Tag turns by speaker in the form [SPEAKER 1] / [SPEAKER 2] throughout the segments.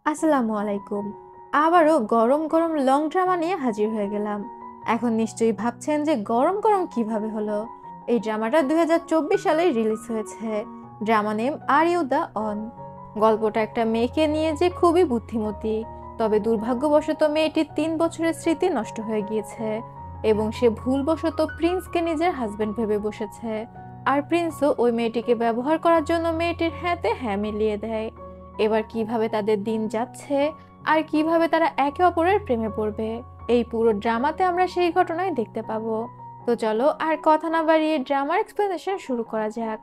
[SPEAKER 1] আসসালামু আলাইকুম। আবারও গরম গরম লং ড্রামা নিয়ে হাজির হয়ে গেলাম। এখন নিশ্চয়ই ভাবছেন যে গরম গরম কিভাবে হলো। এই ড্রামাটা 2024 সালে রিলিজ হয়েছে। Drama name are you the on. গল্পটা একটা মেয়েকে নিয়ে যে খুবই বুদ্ধিমতী, তবে দুর্ভাগ্যবশত মেয়েটির 3 বছরের স্মৃতি নষ্ট হয়ে গিয়েছে এবং সে ভুলবশত প্রিন্সকে নিজের হাজবেন্ড ভেবে বসেছে। আর প্রিন্সও ওই মেয়েটিকে ব্যবহার করার জন্য মেয়েটির হ্যাঁতে হ্যাঁ মিলিয়ে দেয়। এবার কিভাবে তাদের দিন যাচ্ছে আর কিভাবে তারা একে অপরের প্রেমে পড়বে, এই পুরো ড্রামাতে আমরা সেই ঘটনাই দেখতে পাবো। তো চলো আর কথা না বাড়িয়ে ড্রামার এক্সপ্লেনেশন শুরু করা যাক।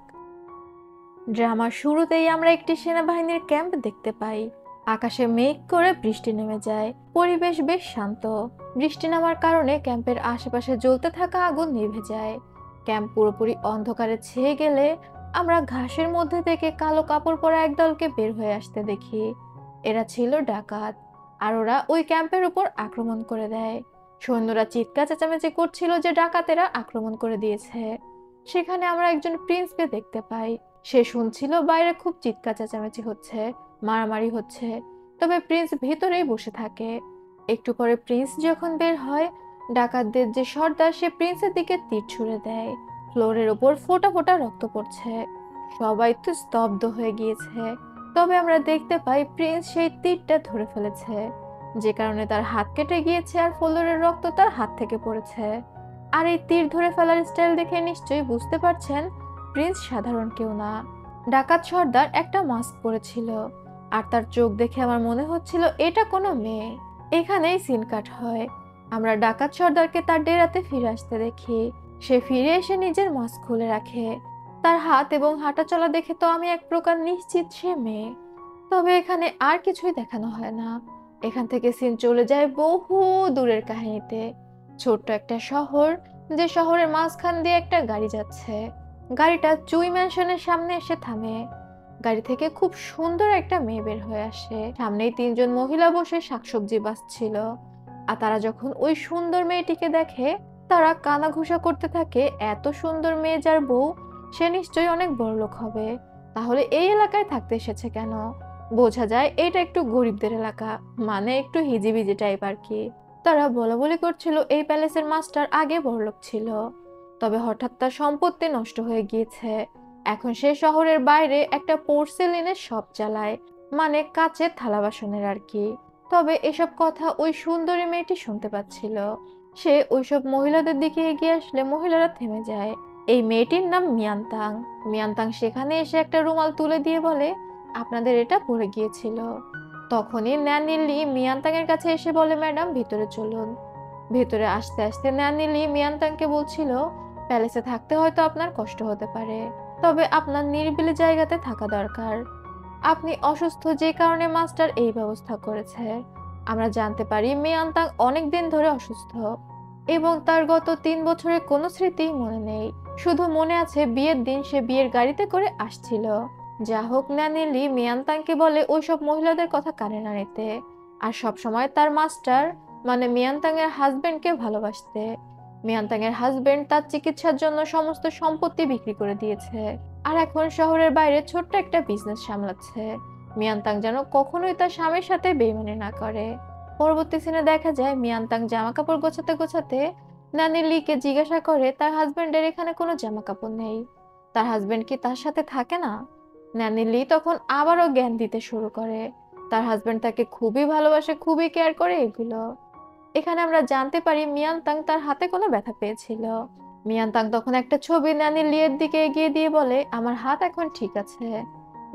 [SPEAKER 1] ড্রামার শুরুতেই আমরা একটি সেনাবাহিনীর ক্যাম্প দেখতে পাই। আকাশে মেঘ করে বৃষ্টি নেমে যায়, পরিবেশ বেশ শান্ত। বৃষ্টি নামার কারণে ক্যাম্পের আশেপাশে জ্বলতে থাকা আগুন নিভে যায়। ক্যাম্প পুরোপুরি অন্ধকারে ছেয়ে গেলে আমরা ঘাসের মধ্যে থেকে কালো কাপড় পরা একদলকে বের হয়ে আসতে দেখি। এরা ছিল ডাকাত, আর ওরা ওই ক্যাম্পের উপর আক্রমণ করে দেয়। সৈন্যরা চিৎকার চেঁচামেচি করছিল যে ডাকাতেরা আক্রমণ করে দিয়েছে। সেখানে আমরা একজন প্রিন্সকে দেখতে পাই। সে শুনছিল বাইরে খুব চিৎকার চেঁচামেচি হচ্ছে, মারামারি হচ্ছে, তবে প্রিন্স ভেতরেই বসে থাকে। একটু পরে প্রিন্স যখন বের হয়, ডাকাতদের যে সর্দার সে প্রিন্সের দিকে তীর ছুঁড়ে দেয়। ফ্লোরের ওপর ফোঁটা ফোঁটা রক্ত পড়ছে। সবাই তো স্তব্ধ হয়ে গিয়েছে। তবে আমরা দেখতে পাই প্রিন্স সেই তীরটা ধরে ফেলেছে, যে কারণে তার হাত কেটে গিয়েছে আর ফ্লোরের রক্ত তার হাত থেকে পড়েছে। আর এই তীর ধরে ফেলার স্টাইল দেখে নিশ্চয়ই বুঝতে পারছেন প্রিন্স সাধারণ কেউ না। ডাকাত সর্দার একটা মাস্ক পরেছিল, আর তার চোখ দেখে আমার মনে হচ্ছিল এটা কোনো মেয়ে। এখানেই সিন কাট হয়। আমরা ডাকাত সর্দারকে তার ডেরাতে ফিরে আসতে দেখি। সে ফিরে এসে নিজের মাস্ক খুলে রাখে। তার হাত এবং হাঁটা চলা দেখে তো আমি এক প্রকার নিশ্চিত সে মেয়ে। তবে এখানে আর কিছুই দেখানো হয় না। এখান থেকে সিন চলে যায় বহু দূরের কাহিনীতে। ছোট্ট একটা শহর, যে শহরের মাঝখান দিয়ে একটা গাড়ি যাচ্ছে। গাড়িটা চুই ম্যানশনের সামনে এসে থামে। গাড়ি থেকে খুব সুন্দর একটা মেয়ে বের হয়ে আসে। সামনেই 3জন মহিলা বসে শাকসবজি বাছছিল। আর তারা যখন ওই সুন্দর মেয়েটিকে দেখে, তারা কানাঘুষা করতে থাকে, এত সুন্দর মেয়ে যার বউ, সে নিশ্চয়ই অনেক বড়লোক হবে। তাহলে এই এলাকায় থাকতে এসেছে কেন? বোঝা যায় এটা একটু গরিবদের এলাকা, মানে একটু হিজিবিজি টাইপ আর কি। তারা বলাবলি করছিল এই প্যালেসের মাস্টার আগে বড়লোক ছিল, তবে হঠাৎ তার সম্পত্তি নষ্ট হয়ে গিয়েছে। এখন সে শহরের বাইরে একটা পোর্সেলিনের শপ চালায়, মানে কাচের থালা বাসনের আর কি। তবে এসব কথা ওই সুন্দরী মেয়েটি শুনতে পাচ্ছিল। সে ওইসব মহিলাদের দিকে এগিয়ে আসলে মহিলারা থেমে যায়। এই মেয়েটির নাম মিয়ানতাং। মিয়ানতাং সেখানে এসে একটা রুমাল তুলে দিয়ে বলে, আপনাদের এটা পড়ে গিয়েছিল। তখনই ন্যানি লি মিয়ানতাং এর কাছে এসে বলে, ম্যাডাম ভিতরে চলুন। ভেতরে আসতে আসতে ন্যানি লি মিয়ানতাংকে বলছিল, প্যালেসে থাকতে হয়তো আপনার কষ্ট হতে পারে, তবে আপনার নিরিবিলি জায়গাতে থাকা দরকার। আপনি অসুস্থ, যে কারণে মাস্টার এই ব্যবস্থা করেছে। আমরা জানতে পারি মিয়ানতাং অনেকদিন ধরে অসুস্থ এবং তার গত 3 বছরের কোনো স্মৃতিই মনে নেই। শুধু মনে আছে বিয়ের দিন সে বিয়ের গাড়িতে করে আসছিল। যা হোক, ন্যানেলি মিয়ানতাংকে বলে ওইসব মহিলাদের কথা কানে না নিতে, আর সব সময় তার মাস্টার মানে মিয়ানতাং এর হাজবেন্ডকে ভালোবাসতে। মিয়ানতাং এর হাজবেন্ড তার চিকিৎসার জন্য সমস্ত সম্পত্তি বিক্রি করে দিয়েছে, আর এখন শহরের বাইরে ছোট্ট একটা বিজনেস সামলাচ্ছে। মিয়ানতাং যেন কখনোই তার স্বামীর সাথে বেইমানি না করে। পরবর্তী সিনে দেখা যায় মিয়ানতাং জামা কাপড় গোছাতে গোছাতে নানি লিকে জিজ্ঞাসা করে তার হাজবেন্ডের এখানে কোনো জামা কাপড় নেই, তার হাজবেন্ড কি তার সাথে থাকে না। নানি লি তখন আবারও জ্ঞান দিতে শুরু করে, তার হাজবেন্ড তাকে খুবই ভালোবাসে, খুবই কেয়ার করে এগুলো। এখানে আমরা জানতে পারি মিয়ানতাং তার হাতে কোনো ব্যথা পেয়েছিল। মিয়ানতাং তখন একটা ছবি নানি লিয়ের দিকে এগিয়ে দিয়ে বলে, আমার হাত এখন ঠিক আছে।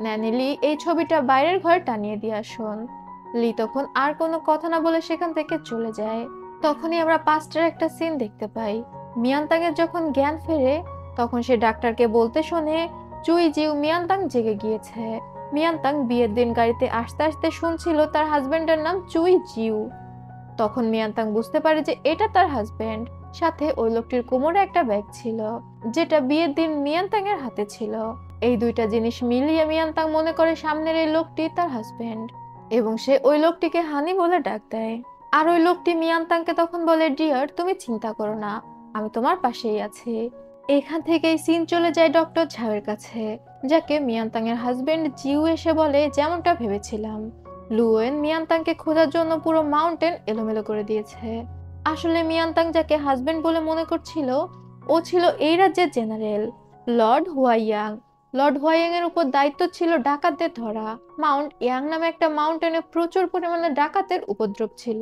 [SPEAKER 1] নানি লি এই ছবিটা বাইরের ঘরে টানিয়ে দিয়ে আসুন। লি তখন আর কোনো কথা না বলে সেখান থেকে চলে যায়। তখনই আমরা পাস্টের একটা সিন দেখতে পাই। মিয়ানতাং এর যখন জ্ঞান ফেরে, তখন সে ডাক্তারকে বলতে শোনে চুই জিউ মিয়ানতাং জেগে গিয়েছে। মিয়ানতাং বিয়ের দিন গাড়িতে আসতে আসতে শুনছিল তার হাজবেন্ডের নাম চুই জিউ। তখন মিয়ানতাং বুঝতে পারে যে এটা তার হাজবেন্ড। সাথে ওই লোকটির কোমরে একটা ব্যাগ ছিল, যেটা বিয়ের দিন মিয়ানতাং এর হাতে ছিল। এই দুইটা জিনিস মিলিয়ে মিয়ানতাং মনে করে সামনের এই লোকটি তার হাজবেন্ড, এবং সে ওই লোকটিকে হানি বলে ডাক দেয়। আর ওই লোকটি মিয়ানতাংকে তখন বলে, ডিয়ার তুমি চিন্তা করো না, আমি তোমার পাশেই আছি। এখান থেকেই সিন চলে যায় ডক্টর ঝাওয়ের কাছে, যাকে মিয়ানতাং এর হাজবেন্ড জিউ এসে বলে, যেমনটা ভেবেছিলাম লুয়েন মিয়ানতাংকে খোঁজার জন্য পুরো মাউন্টেন এলোমেলো করে দিয়েছে। আসলে মিয়ানতাং যাকে হাজবেন্ড বলে মনে করছিল, ও ছিল এই রাজ্যের জেনারেল লর্ড হুয়াইয়াং। লর্ড হুয়াইয়াং এর উপর দায়িত্ব ছিল ডাকাতদের ধরা। মাউন্ট ইয়াং নামে একটা মাউন্টেনে প্রচুর পরিমাণে ডাকাতের উপদ্রব ছিল,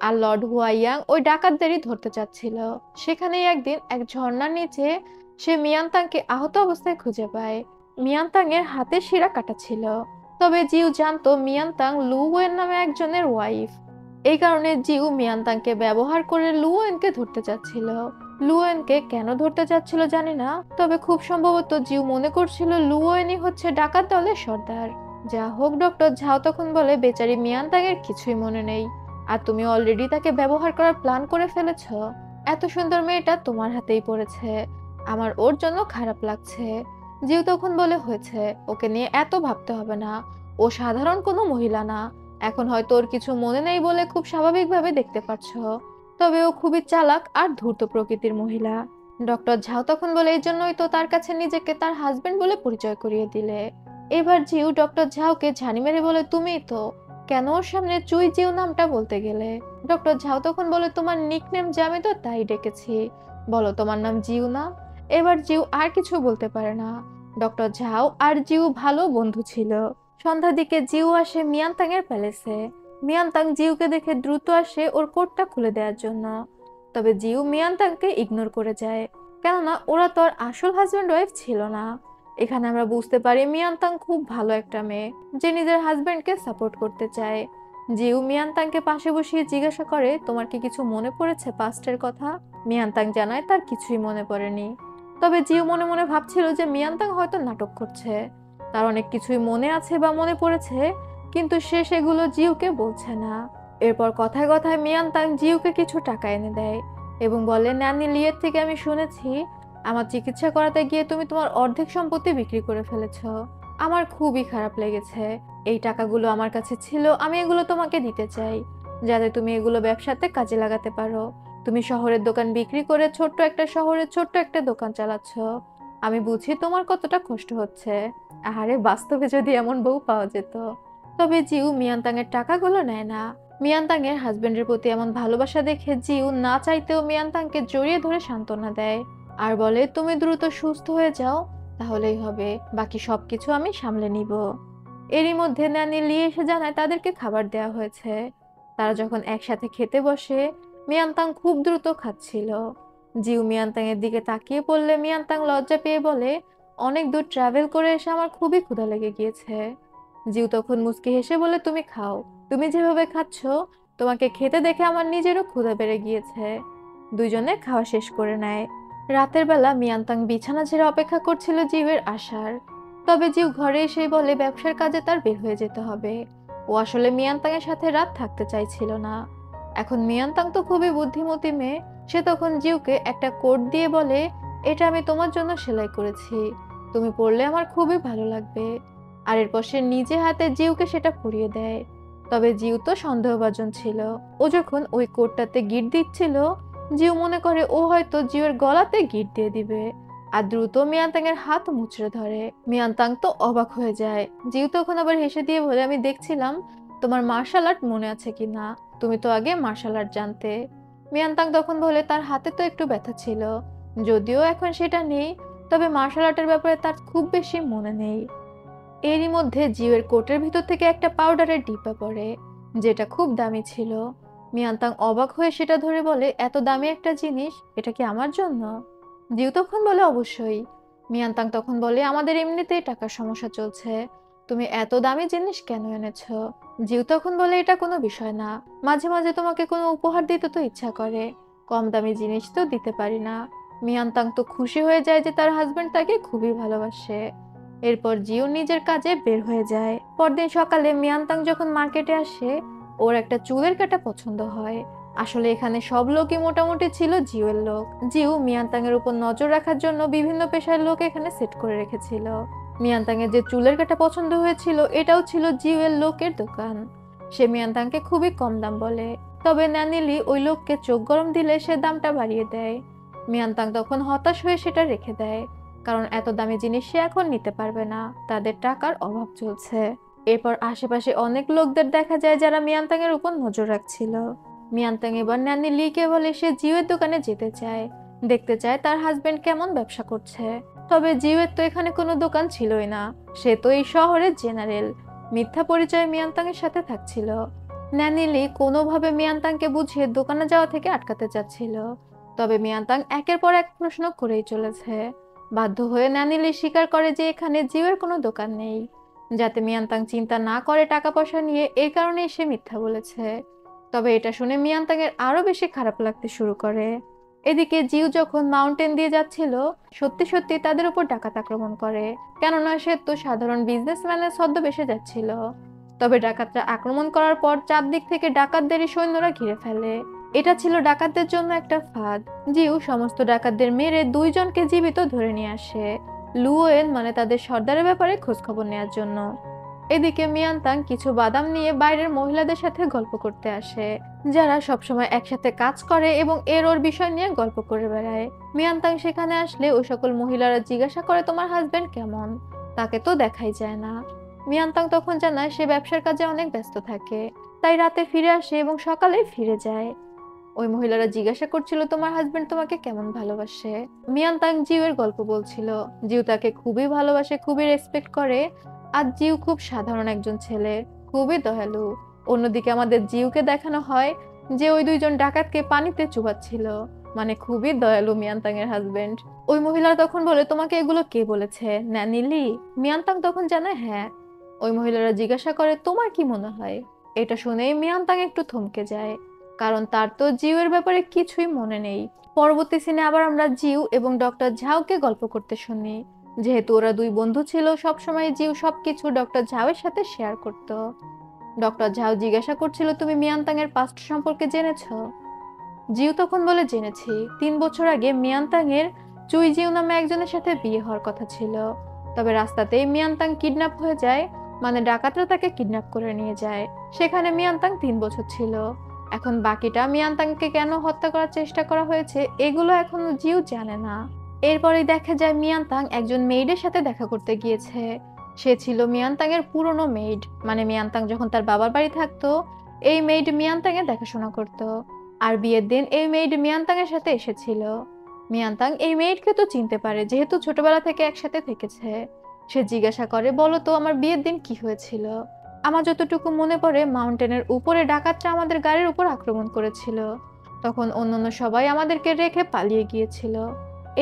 [SPEAKER 1] আর লর্ড হুয়াইয়াং ওই ডাকাতদেরই ধরতে চাচ্ছিল। সেখানেই একদিন এক ঝর্ণার নিচে সে মিয়ানতাংকে আহত অবস্থায় খুঁজে পায়। মিয়ানতাং এর হাতে শিরা কাটা ছিল। তবে জিউ জানতো মিয়ানতাং লু ওয়েন নামে একজনের ওয়াইফ। এই কারণে জিউ মিয়ানতাংকে ব্যবহার করে লুওয়েনকে ধরতে চাচ্ছিল। লুওয়েনকে কেন ধরতে চাচ্ছিল জানি না, তবে খুব সম্ভবত জিউ মনে করছিল লুওয়েনই হচ্ছে ডাকাত দলের সর্দার। যা হোক, ডক্টর ঝাও তখন বলে বেচারি মিয়ানতাং এর কিছুই মনে নেই, আর তুমি অলরেডি তাকে ব্যবহার করার প্ল্যান করে ফেলেছ। এত সুন্দর মেয়েটা তোমার হাতেই পড়েছে, আমার ওর জন্য খারাপ লাগছে। জিউ তখন বলে হয়েছে, ওকে নিয়ে এত ভাবতে হবে না, ও সাধারণ কোনো মহিলা না। এখন হয়তো ওর কিছু মনে নেই বলে খুব স্বাভাবিকভাবে দেখতে পারছো, তবে ও খুবই চালাক আর ধূর্ত প্রকৃতির মহিলা। ডক্টর ঝাও তখন বলে এই জন্যই তো তার কাছে নিজেকে তার হাজবেন্ড বলে পরিচয় করিয়ে দিলে। এবার জিউ ডক্টর ঝাওকে ঝানি মেরে বলে তুমিই তো, কেন ওর সামনে চুই জিউ নামটা বলতে গেলে? ডক্টর ঝাও তখন বলে তোমার নিকনেম যে আমি তো তাই ডেকেছি, বলো তোমার নাম জিউ না? এবার জিউ আর কিছু বলতে পারে না। ডক্টর ঝাও আর জিউ ভালো বন্ধু ছিল। সন্ধ্যার দিকে জিউ আসে মিয়ানতাং এর প্যালেসে। মিয়ানতাং জিউকে দেখে দ্রুত আসে ওর কোটটা খুলে দেওয়ার জন্য, তবে জিউ মিয়ানতাংকে ইগনোর করে যায়, কেননা ওরা তো আর আসল হাজব্যান্ড ওয়াইফ ছিল না। এখানে আমরা বুঝতে পারি মিয়ানতাং খুব ভালো একটা মেয়ে, যে নিজের হাজব্যান্ডকে সাপোর্ট করতে চায়। জিউ মিয়ানতাংকে পাশে বসিয়ে জিজ্ঞাসা করে তোমার কি কিছু মনে পড়েছে পাস্টের কথা? মিয়ানতাং জানায় তার কিছুই মনে পড়েনি। তবে জিউ মনে মনে ভাবছিল যে মিয়ানতাং হয়তো নাটক করছে, তার অনেক কিছুই মনে আছে বা মনে পড়েছে, কিন্তু সে সেগুলো জিউকে বলছে না। এরপর কথায় কথায় মিয়ানতাং জিউকে কিছু টাকা এনে দেয় এবং বলে ন্যানি লিয়ের থেকে আমি শুনেছি আমার চিকিৎসা করাতে গিয়ে তুমি তোমার অর্ধেক সম্পত্তি বিক্রি করে ফেলেছ। আমার খুবই খারাপ লেগেছে। এই টাকাগুলো আমার কাছে ছিল, আমি এগুলো তোমাকে দিতে চাই যাতে তুমি এগুলো ব্যবসাতে কাজে লাগাতে পারো। তুমি শহরের দোকান বিক্রি করে ছোট্ট একটা শহরে ছোট্ট একটা দোকান চালাচ্ছ। আমি বুঝি তোমার কতটা কষ্ট হচ্ছে। আহারে, বাস্তবে যদি এমন বউ পাওয়া যেত। তবে জিউ মিয়ানতাং এর টাকাগুলো নেয় না। মিয়ানতাং এর হাজবেন্ডের প্রতি এমন ভালোবাসা দেখে জিউ না চাইতেও মিয়ানতাংকে জড়িয়ে ধরে সান্ত্বনা দেয় আর বলে তুমি দ্রুত সুস্থ হয়ে যাও, তাহলেই হবে, বাকি সবকিছু আমি সামলে নিব। এরই মধ্যে ন্যানি লিয়ে এসে জানায় তাদেরকে খাবার দেওয়া হয়েছে। তারা যখন একসাথে খেতে বসে মিয়ানতাং খুব দ্রুত খাচ্ছিল। জিউ মিয়ানতাং এর দিকে তাকিয়ে পড়লে মিয়ানতাং লজ্জা পেয়ে বলে অনেক দূর ট্রাভেল করে এসে আমার খুবই ক্ষুধা লেগে গিয়েছে। জিউ তখন মুচকি হেসে বলে তুমি খাও, তুমি যেভাবে খাচ্ছ তোমাকে খেতে দেখে আমার নিজেরও ক্ষুধা বেড়ে গিয়েছে। দুইজনে খাওয়া শেষ করে নেয়। রাতের বেলা মিয়ানতাং বিছানা ছেড়ে অপেক্ষা করছিল জিউয়ের আসার। তবে জিউ ঘরে এসেই বলে ব্যবসার কাজে তার বের হয়ে যেতে হবে। ও আসলে মিয়ানতাং এর সাথে রাত থাকতে চাইছিল না। এখন মিয়ানতাং তো খুবই বুদ্ধিমতী মেয়ে, সে তখন জিউকে একটা কোট দিয়ে বলে এটা আমি তোমার জন্য সেলাই করেছি, তুমি পরলে আমার খুবই ভালো লাগবে। আর এরপর সে নিজে হাতে জিউকে সেটা পরিয়ে দেয়। তবে জিউ তো সন্দেহভাজন ছিল। ও যখন ওই কোটটাতে গিট দিচ্ছিল, জিউ মনে করে ও হয়তো জিউয়ের গলাতে গিট দিয়ে দিবে, আর দ্রুত মিয়ানতাং এর হাত মুচড়ে ধরে। মিয়ানতাং তো অবাক হয়ে যায়। জিউ তখন আবার হেসে দিয়ে বলে আমি দেখছিলাম তোমার মার্শাল আর্ট মনে আছে কিনা, তুমি তো আগে মার্শাল আর্ট জানতে। মিয়ানতাং তখন বলে তার হাতে তো একটু ব্যথা ছিল, যদিও এখন সেটা নেই, তবে মার্শাল আর্টের ব্যাপারে তার খুব বেশি মনে নেই। এরই মধ্যে জিউয়ের কোটের ভিতর থেকে একটা পাউডারের ডিব্বা পড়ে, যেটা খুব দামি ছিল। মিয়ানতাং অবাক হয়ে সেটা ধরে বলে এত দামি একটা জিনিস, এটা কি আমার জন্য? জিউ তখন বলে অবশ্যই। মিয়ানতাং তখন বলে আমাদের এমনিতেই টাকার সমস্যা চলছে, তুমি এত দামি জিনিস কেন এনেছো? জিউ তখন বলে এটা কোনো বিষয় না, মাঝে মাঝে তোমাকে কোনো উপহার দিতে তো ইচ্ছা করে, কম দামি জিনিস তো দিতে পারি না। মিয়ানতাং তো খুশি হয়ে যায় যে তার হাজবেন্ড তাকে খুবই ভালোবাসে। এরপর জিউ নিজের কাজে বের হয়ে যায়। পরদিন সকালে মিয়ানতাং যখন মার্কেটে আসে, ওর একটা চুলের কাটা পছন্দ হয়। আসলে এখানে সব লোকই মোটামুটি ছিল জিউয়ের লোক। জিউ মিয়ানতাং এর উপর নজর রাখার জন্য বিভিন্ন পেশার লোক এখানে সেট করে রেখেছিল। মিয়ানতাং এর যে চুলের কাটা পছন্দ হয়েছিল, এটাও ছিল জিউয়ের লোকের দোকান। সে মিয়ানতাংকে খুবই কম দাম বলে, তবে ন্যানিলি ওই লোককে চোখ গরম দিলে সে দামটা বাড়িয়ে দেয়। মিয়ানতাং তখন হতাশ হয়ে সেটা রেখে দেয়, কারণ এত দামি জিনিস সে এখন নিতে পারবে না, তাদের টাকার অভাব চলছে। এরপর আশেপাশে অনেক লোকদের দেখা যায় যারা মিয়ানতাং এর উপর নজর রাখছিল। মিয়ানতাং এবার ন্যানি লিকে বলে সে জিওয়ের দোকানে যেতে চায়, দেখতে চায় তার হাজবেন্ড কেমন ব্যবসা করছে। তবে জিওয়ের তো এখানে কোনো দোকান ছিলই না, সে তো এই শহরের জেনারেল। মিথ্যা পরিচয়ে মিয়ানতাং এর সাথে থাকছিল। ন্যানি লি কোনোভাবে মিয়ানতাংকে বুঝিয়ে দোকানে যাওয়া থেকে আটকাতে চাচ্ছিল, তবে মিয়ানতাং একের পর এক প্রশ্ন করেই চলেছে। বাধ্য হয়ে ন্যানি লি স্বীকার করে যে এখানে জিওয়ের কোনো দোকান নেই, যাতে মিয়ানতাং চিন্তা না করে টাকা পয়সা নিয়ে, এই কারণেই সে মিথ্যা বলেছে। তবে এটা শুনে মিয়ানতাং এর আরো বেশি খারাপ লাগতে শুরু করে। এদিকে জিউ যখন মাউন্টেন দিয়ে যাচ্ছিল, সত্যি সত্যি তাদের উপর ডাকাত আক্রমণ করে, কেননা সে তো সাধারণ বিজনেসম্যানের ছদ্মবেশে যাচ্ছিল। তবে ডাকাতরা আক্রমণ করার পর চারদিক থেকে ডাকাতদেরই সৈন্যরা ঘিরে ফেলে। এটা ছিল ডাকাতদের জন্য একটা ফাঁদ। জিউ সমস্ত ডাকাতদের মেরে দুইজনকে জীবিত ধরে নিয়ে আসে, লুওয়েন মানে তাদের সর্দারের ব্যাপারে খোঁজখবর নেওয়ার জন্য। এদিকে মিয়ানতাং কিছু বাদাম নিয়ে বাইরের মহিলাদের সাথে গল্প করতে আসে, যারা সবসময় একসাথে কাজ করে এবং এর ওর বিষয় নিয়ে গল্প করে বেড়ায়। মিয়ানতাং সেখানে আসলে ওই সকল মহিলারা জিজ্ঞাসা করে তোমার হাজবেন্ড কেমন, তাকে তো দেখাই যায় না। মিয়ানতাং তখন জানায় সে ব্যবসার কাজে অনেক ব্যস্ত থাকে, তাই রাতে ফিরে আসে এবং সকালে ফিরে যায়। ওই মহিলারা জিজ্ঞাসা করছিল তোমার হাজবেন্ড তোমাকে কেমন ভালোবাসে। মিয়ানতাং জিউ এর গল্প বলছিল। জিউ তাকে খুবই ভালোবাসে, খুবই রেসপেক্ট করে। আর জিউ খুব সাধারণ একজন ছেলে, খুবই দয়ালু। অন্যদিকে আমাদের জিউকে দেখানো হয় যে ওই দুইজন ডাকাতকে পানিতে চুবাচ্ছিল, মানে খুবই দয়ালু মিয়ানতাং এর হাজবেন্ড। ওই মহিলা তখন বলে তোমাকে এগুলো কে বলেছে, ন্যানি লি? মিয়ানতাং তখন জানায় হ্যাঁ। ওই মহিলারা জিজ্ঞাসা করে তোমার কি মনে হয়? এটা শুনেই মিয়ানতাং একটু থমকে যায়, কারণ তার তো জিউ এর ব্যাপারে কিছুই মনে নেই। পরবর্তী সিনে আবার আমরা জিউ এবং ডক্টর ঝাওকে গল্প করতে শুনি। যেহেতু ওরা দুই বন্ধু ছিল, সবসময় জিউ সবকিছু ডক্টর ঝাওয়ের সাথে শেয়ার করত। ডক্টর ঝাও জিজ্ঞাসা করছিল তুমি মিয়ানতাং এর পাস্ট সম্পর্কে জেনেছো? জিউ তখন বলে জেনেছি, 3 বছর আগে মিয়ানতাং এর চুই জিউ নামে একজনের সাথে বিয়ে হওয়ার কথা ছিল। তবে রাস্তাতেই মিয়ানতাং কিডন্যাপ হয়ে যায়, মানে ডাকাতরা তাকে কিডন্যাপ করে নিয়ে যায়। সেখানে মিয়ানতাং 3 বছর ছিল। এখন বাকিটা মিয়ানতাংকে কেন হত্যা করার চেষ্টা করা হয়েছে এগুলো এখনো জিউ জানে না। এরপরেই দেখা যায় মিয়ানতাং একজন মেইডের সাথে দেখা করতে গিয়েছে। সে ছিল মিয়ানতাং এর পুরনো মেইড, মানে মিয়ানতাং যখন তার বাবার বাড়ি থাকতো এই মেইড মিয়ানতাং এর দেখাশোনা করতো। আর বিয়ের দিন এই মেইড মিয়ানতাং এর সাথে এসেছিল। মিয়ানতাং এই মেইডকে তো চিনতে পারে, যেহেতু ছোটবেলা থেকে একসাথে থেকেছে। সে জিজ্ঞাসা করে বলো তো আমার বিয়ের দিন কি হয়েছিল? আমার যতটুকু মনে পড়ে মাউন্টেনের উপরে ডাকাতরা আমাদের গাড়ির উপর আক্রমণ করেছিল, তখন অন্যান্য সবাই আমাদেরকে রেখে পালিয়ে গিয়েছিল।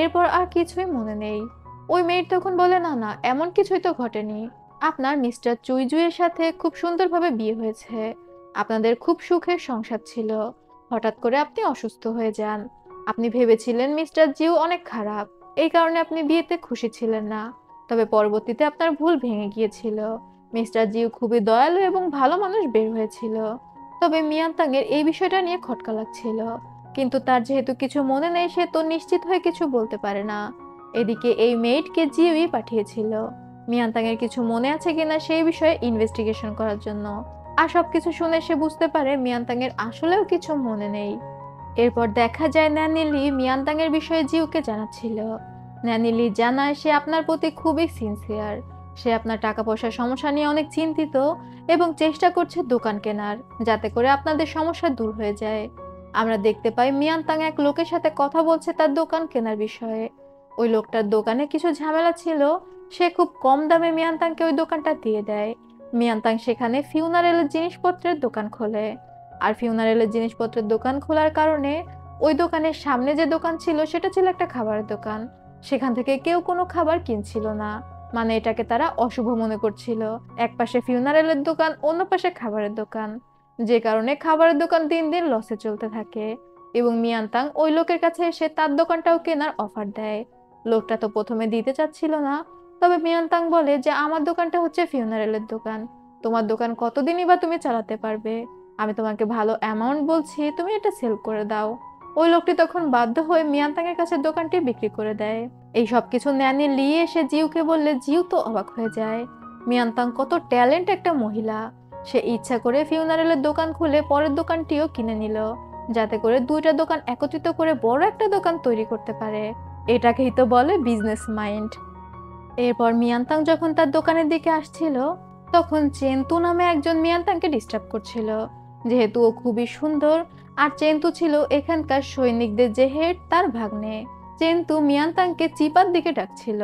[SPEAKER 1] এরপর আর কিছুই মনে নেই। ওই মেয়ের তখন বলে না না, এমন কিছুই তো ঘটেনি। আপনার মিস্টার চুইজুয়ের সাথে খুব সুন্দরভাবে বিয়ে হয়েছে, আপনাদের খুব সুখের সংসার ছিল। হঠাৎ করে আপনি অসুস্থ হয়ে যান। আপনি ভেবেছিলেন মিস্টার জিউ অনেক খারাপ, এই কারণে আপনি বিয়েতে খুশি ছিলেন না। তবে পরবর্তীতে আপনার ভুল ভেঙে গিয়েছিল। মিস্টার জিউ খুবই দয়ালু এবং ভালো মানুষ বের হয়েছিল। তবে মিয়ানতাং এর এই বিষয়টা নিয়ে খটকা লাগছিল, কিন্তু তার যেহেতু কিছু মনে নেই সে তো নিশ্চিত হয়ে কিছু বলতে পারে না। এদিকে এই মেইডকে জিউই পাঠিয়েছিল মিয়ানতাং এর কিছু মনে আছে কিনা সেই বিষয়ে ইনভেস্টিগেশন করার জন্য। আর সবকিছু শুনে সে বুঝতে পারে মিয়ানতাং এর আসলেও কিছু মনে নেই। এরপর দেখা যায় ন্যানি লি মিয়ানতাং এর বিষয়ে জিউকে জানাচ্ছিল। ন্যানি লি জানায় সে আপনার প্রতি খুবই সিনসিয়ার, সে আপনার টাকা পয়সার সমস্যা নিয়ে অনেক চিন্তিত এবং চেষ্টা করছে দোকান কেনার, যাতে করে আপনাদের সমস্যা দূর হয়ে যায়। আমরা দেখতে পাই মিয়ানতাং এক লোকের সাথে কথা বলছে তার দোকান কেনার বিষয়ে। ওই লোকটার দোকানে কিছু ঝামেলা ছিল, সে খুব কম দামে মিয়ানতাংকে ওই দোকানটা দিয়ে দেয়। মিয়ানতাং সেখানে ফিউনারেলের জিনিসপত্রের দোকান খোলে। আর ফিউনারেলের জিনিসপত্রের দোকান খোলার কারণে ওই দোকানের সামনে যে দোকান ছিল সেটা ছিল একটা খাবারের দোকান। সেখান থেকে কেউ কোনো খাবার কিনছিল না, মানে এটাকে তারা অশুভ মনে করছিল। এক পাশে ফিউনারেলের দোকান, অন্য পাশে খাবারের দোকান, যে কারণে খাবারের দোকান দিন দিন লসে চলতে থাকে। এবং মিয়ানতাং ওই লোকের কাছে এসে তার দোকানটাও কেনার অফার দেয়। লোকটা তো প্রথমে দিতে চাচ্ছিল না, তবে মিয়ানতাং বলে যে আমার দোকানটা হচ্ছে ফিউনারেলের দোকান, তোমার দোকান কতদিনই বা তুমি চালাতে পারবে, আমি তোমাকে ভালো অ্যামাউন্ট বলছি, তুমি এটা সেল করে দাও। ওই লোকটি তখন বাধ্য হয়ে মিয়ানতাং এর কাছে দোকানটি বিক্রি করে দেয়। এই সবকিছু ন্যানি লি এসে জিউকে বললে জিউ তো অবাক হয়ে যায়। মিয়ানতাং কত ট্যালেন্ট একটা মহিলা। সে ইচ্ছা করে ফিউনারেলের দোকান খুলে পরের দোকানটিও কিনে নিল, যাতে করে দুইটা দোকান একত্রিত করে বড় একটা দোকান তৈরি করতে পারে। এটাকেই তো বলে বিজনেস মাইন্ড। এরপর মিয়ানতাং যখন তার দোকানের দিকে আসছিল, তখন চেন্তু নামে একজন মিয়ানতাংকে ডিস্টার্ব করছিল, যেহেতু ও খুবই সুন্দর। আর চেন্তু ছিল এখানকার সৈনিকদের যে হেড, তার ভাগ্নে। চেন্তু মিয়ানতাংকে চিপার দিকে ডাকছিল।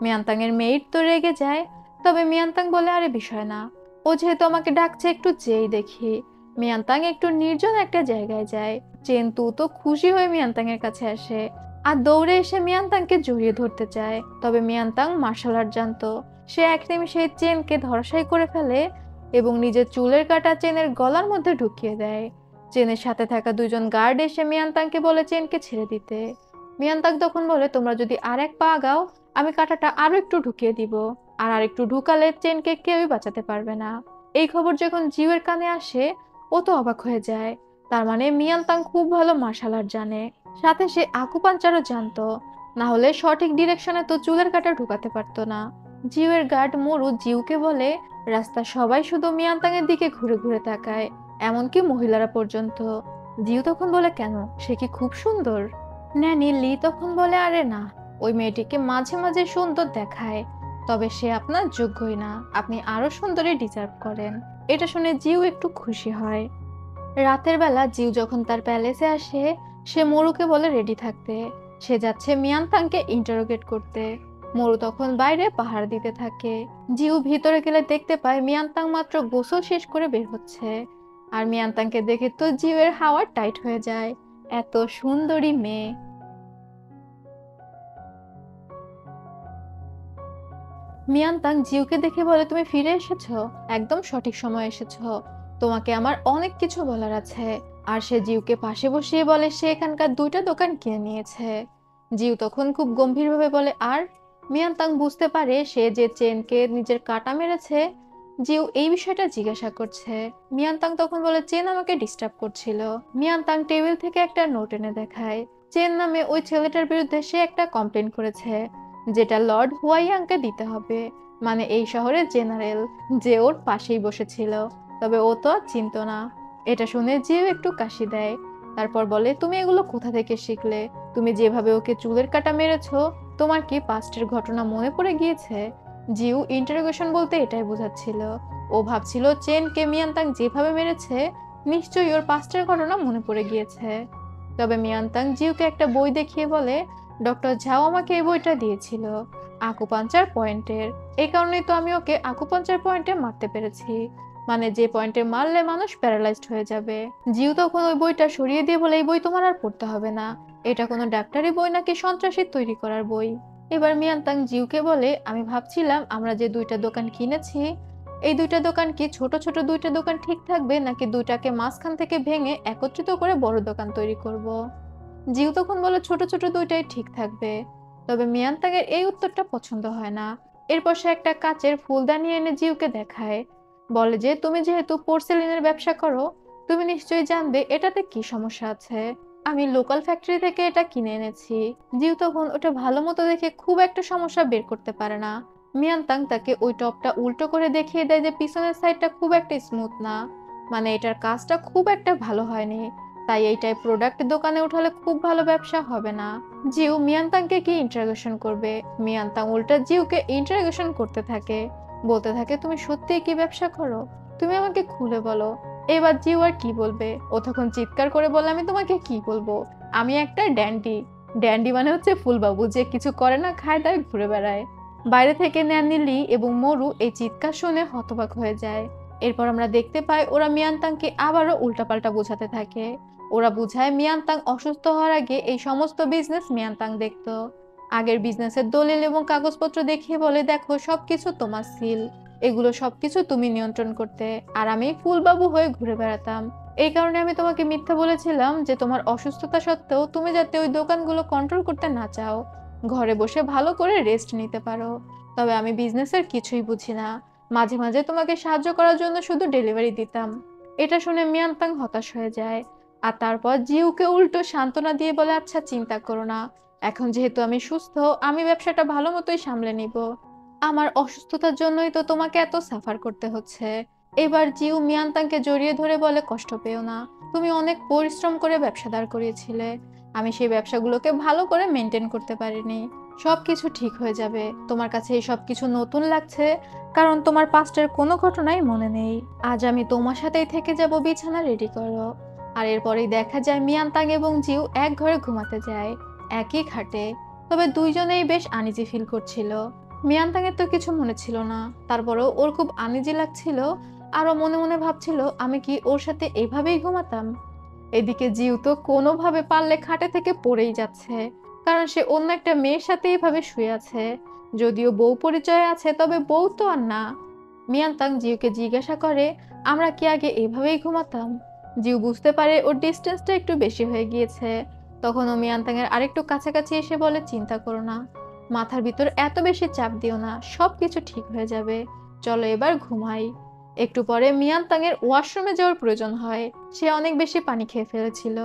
[SPEAKER 1] মিয়ানতাং এর মেইট তো রেগে যায়, তবে মিয়ানতাং বলে আরে বিষয় না, ও যেহেতু আমাকে ডাকছে একটু যেই দেখি। মিয়ানতাং একটু নির্জন একটা জায়গায় যায়। চেন্তু তো খুশি হয়ে মিয়ানতাং এর কাছে আসে আর দৌড়ে এসে মিয়ানতাংকে জড়িয়ে ধরতে চায়, তবে মিয়ানতাং মার্শাল আর্ট জানতো। সে এক নিমিষে চেনকে ধরাশায়ী করে ফেলে এবং নিজের চুলের কাটা চেনের গলার মধ্যে ঢুকিয়ে দেয়। চেনের সাথে থাকা দুইজন গার্ড এসে মিয়ানতাংকে বলে চেনকে ছেড়ে দিতে। মিয়ানতাং তখন বলে তোমরা যদি আর এক পা আগাও, আমি কাঁটাটা আরো একটু ঢুকিয়ে দিব, আর আরেকটু ঢুকালে চেনকে কেউই বাঁচাতে পারবে না। এই খবর যখন জিউয়ের কানে আসে, ও তো অবাক হয়ে যায়। তার মানে মিয়ানতাং খুব ভালো মার্শাল আর্ট জানে, সাথে সে আকুপাঞ্চারও জানতো। না হলে সঠিক ডিরেকশনে তো চুলের কাঁটা ঢুকাতে পারতো না। জিউয়ের গার্ড মোরু জিউকে বলে রাস্তার সবাই শুধু মিয়ানতাং এর দিকে ঘুরে ঘুরে তাকায়, এমনকি মহিলারা পর্যন্ত। জিউ তখন বলে কেন, সে কি খুব সুন্দর? ন্যানি লি তখন বলে আরে না, ওই মেয়েটিকে মাঝে মাঝে সুন্দর দেখায়, তবে সে আপনার যোগ্যই না, আপনি আরো সুন্দরী ডিজার্ভ করেন। এটা শুনে জিউ একটু খুশি হয়। রাতের বেলা জিউ যখন তার প্যালেসে আসে, সে মোরুকে বলে রেডি থাকতে। সে যাচ্ছে মিয়ানতাংকে ইন্টারোগেট করতে। মোরু তখন বাইরে পাহারা দিতে থাকে। জিউ ভিতরে গেলে দেখতে পায় মিয়ানতাং মাত্র গোসল শেষ করে বের হচ্ছে। আর মিয়ানতাংকে দেখে তো জিউয়ের হাওয়া টাইট হয়ে যায়, এত সুন্দরী মেয়ে। মিয়ানতাং জিউকে দেখে বলে তুমি ফিরে এসেছো, একদম সঠিক সময় এসেছো, তোমাকে আমার অনেক কিছু বলার আছে। আর সে জিউকে পাশে বসিয়ে বলে সে এখানকার দুইটা দোকান কিনে নিয়েছে। জিউ তখন খুব গম্ভীরভাবে বলে আর? মিয়ানতাং বুঝতে পারে সে যে চেনকে নিজের কাটা মেরেছে। জিউ এই বিষয়টা জিজ্ঞাসা করছে। মিয়ানতাং তখন বলে চেন আমাকে ডিস্টার্ব করছিল। মিয়ানতাং টেবিল থেকে একটা নোট এনে দেখায়। চেন নামে ওই ছেলেটার বিরুদ্ধে সে একটা কমপ্লেন করেছে, যেটা লর্ড হুয়াইয়াংকে দিতে হবে, মানে এই শহরের জেনারেল, যে ওর পাশেই বসেছিল। তবে ও তো আর চিনতো না। এটা শুনে জিও একটু কাশি দেয়। তারপর বলে তুমি এগুলো কোথা থেকে শিখলে? তুমি যেভাবে ওকে চুলের কাটা মেরেছো, তোমার কি পাস্টের ঘটনা মনে পড়ে গিয়েছে? জিউ ইন্টারোগেশন বলতে এটাই বোঝাচ্ছিল। ও ভাবছিল চেনকে মিয়ানতাং যেভাবে মেরেছে, নিশ্চয়ই ওর পাস্টের ঘটনা মনে পড়ে গিয়েছে। তবে মিয়ানতাং জিউকে একটা বই দেখিয়ে বলে ডক্টর ঝাও আমাকে এই বইটা দিয়েছিল আকুপাঞ্চার পয়েন্টের। এই কারণেই তো আমি ওকে আকুপাঞ্চার পয়েন্টে মারতে পেরেছি, মানে যে পয়েন্টে মারলে মানুষ প্যারালাইজড হয়ে যাবে। জিউ তখন ওই বইটা সরিয়ে দিয়ে বলে এই বই তোমার আর পড়তে হবে না, এটা কোনো ডাক্তারি বই নাকি সন্ত্রাসী তৈরি করার বই। এবার মিয়ানতাং জিউকে বলে আমি ভাবছিলাম আমরা যে দুইটা দোকান কিনেছি, এই দুইটা দোকান কি ছোট ছোট দুইটা দোকান ঠিক থাকবে, নাকি দুইটাকে মাঝখান থেকে ভেঙে একত্রিত করে বড় দোকান তৈরি করব। জিউ তখন বলে ছোট ছোট দুইটাই ঠিক থাকবে। তবে মিয়ানতাংয়ের এই উত্তরটা পছন্দ হয় না। এরপর সে একটা কাচের ফুলদানি এনে জিউকে দেখায়, বলে যে তুমি যেহেতু পোর্সেলিনের ব্যবসা করো, তুমি নিশ্চয়ই জানবে এটাতে কি সমস্যা আছে। আমি লোকাল ফ্যাক্টরি থেকে এটা কিনে এনেছি। জিউ তখন ওটা ভালো মতো দেখে খুব একটা সমস্যা বের করতে পারে না। মিয়ানতাং তাকে ওই টপটা উল্টো করে দেখিয়ে দেয় যে পিছনের সাইডটা খুব একটা স্মুথ না, মানে এটার কাজটা খুব একটা ভালো হয়নি, তাই এইটাই প্রোডাক্ট দোকানে উঠালে খুব ভালো ব্যবসা হবে না। জিউ মিয়ানতাংকে কি ইন্টারোগেশন করবে, মিয়ানতাং উল্টা জিউকে ইন্টারোগেশন করতে থাকে, বলতে থাকে তুমি সত্যিই কি ব্যবসা করো, তুমি আমাকে খুলে বলো। এবার জিউ আর কি বলবে, ও তখন চিৎকার করে বলে আমি তোমাকে কি বলবো, আমি একটা ড্যান্ডি। ড্যান্ডি মানে হচ্ছে ফুলবাবু, যে কিছু করে না, খায় দায় ঘুরে বেড়ায়। বাইরে থেকে ন্যানি লি এবং মোরু এই চিৎকার শুনে হতবাক হয়ে যায়। এরপর আমরা দেখতে পাই ওরা মিয়ানতাংকে আবারও উল্টাপাল্টা বোঝাতে থাকে। ওরা বুঝায় মিয়ানতাং অসুস্থ হওয়ার আগে এই সমস্ত বিজনেস মিয়ানতাং দেখতো। আগের বিজনেসের দলিল এবং কাগজপত্র দেখিয়ে বলে দেখো সবকিছু তোমার সিল, এগুলো সবকিছু তুমি নিয়ন্ত্রণ করতে, আর আমি ফুলবাবু হয়ে ঘুরে বেড়াতাম। এই কারণে আমি তোমাকে মিথ্যা বলেছিলাম যে তোমার অসুস্থতা সত্ত্বেও তুমি যাতে ওই দোকানগুলো কন্ট্রোল করতে না চাও, ঘরে বসে ভালো করে রেস্ট নিতে পারো। তবে আমি বিজনেসের কিছুই বুঝি না, মাঝে মাঝে তোমাকে সাহায্য করার জন্য শুধু ডেলিভারি দিতাম। এটা শুনে মিয়ানতাং হতাশ হয়ে যায়। আর তারপর জিউকে উল্টো সান্ত্বনা দিয়ে বলে আচ্ছা চিন্তা করো না, এখন যেহেতু আমি সুস্থ, আমি ব্যবসাটা ভালো মতোই সামলে নিব। আমার অসুস্থতার জন্যই তো তোমাকে এত সাফার করতে হচ্ছে। এবার জিউ মিয়ানতাংকে জড়িয়ে ধরে বলে কষ্ট পেও না, তুমি অনেক পরিশ্রম করে ব্যবসা দাঁড় করিয়েছিলে, আমি সেই ব্যবসাগুলোকে ভালো করে মেনটেন করতে পারিনি। সবকিছু ঠিক হয়ে যাবে। তোমার কাছে এই সবকিছু নতুন লাগছে কারণ তোমার পাস্টের কোনো ঘটনাই মনে নেই। আজ আমি তোমার সাথেই থেকে যাব, বিছানা রেডি করো। আর এরপরেই দেখা যায় মিয়ানতাং এবং জিউ এক ঘরে ঘুমাতে যায়, একই খাটে। তবে দুইজনেই বেশ আনইজি ফিল করছিল। মিয়ানতাং এর তো কিছু মনে ছিল না, তারপরেও ওর খুব আনইজি লাগছিল। আরো মনে মনে ভাবছিল আমি কি ওর সাথে এভাবেই ঘুমাতাম। এদিকে জিউ তো কোনোভাবে পারলে খাটে থেকে পড়েই যাচ্ছে, কারণ সে অন্য একটা মেয়ের সাথে এভাবে শুয়ে আছে। যদিও বউ পরিচয় আছে, তবে বউ তো আর না। মিয়ানতাং জিউকে জিজ্ঞাসা করে, আমরা কি আগে এভাবেই ঘুমাতাম? জিউ বুঝতে পারে ওর ডিস্টেন্সটা একটু বেশি হয়ে গিয়েছে। তখন ও মিয়ানতাং এর আরেকটু কাছাকাছি এসে বলে, চিন্তা করো না, মাথার ভিতর এত বেশি চাপ দিও না, সবকিছু ঠিক হয়ে যাবে, চলো এবার ঘুমাই। একটু পরে মিয়ানতাং এর ওয়াশরুমে যাওয়ার প্রয়োজন হয়। সে অনেক বেশি পানি খেয়ে ফেলেছিল।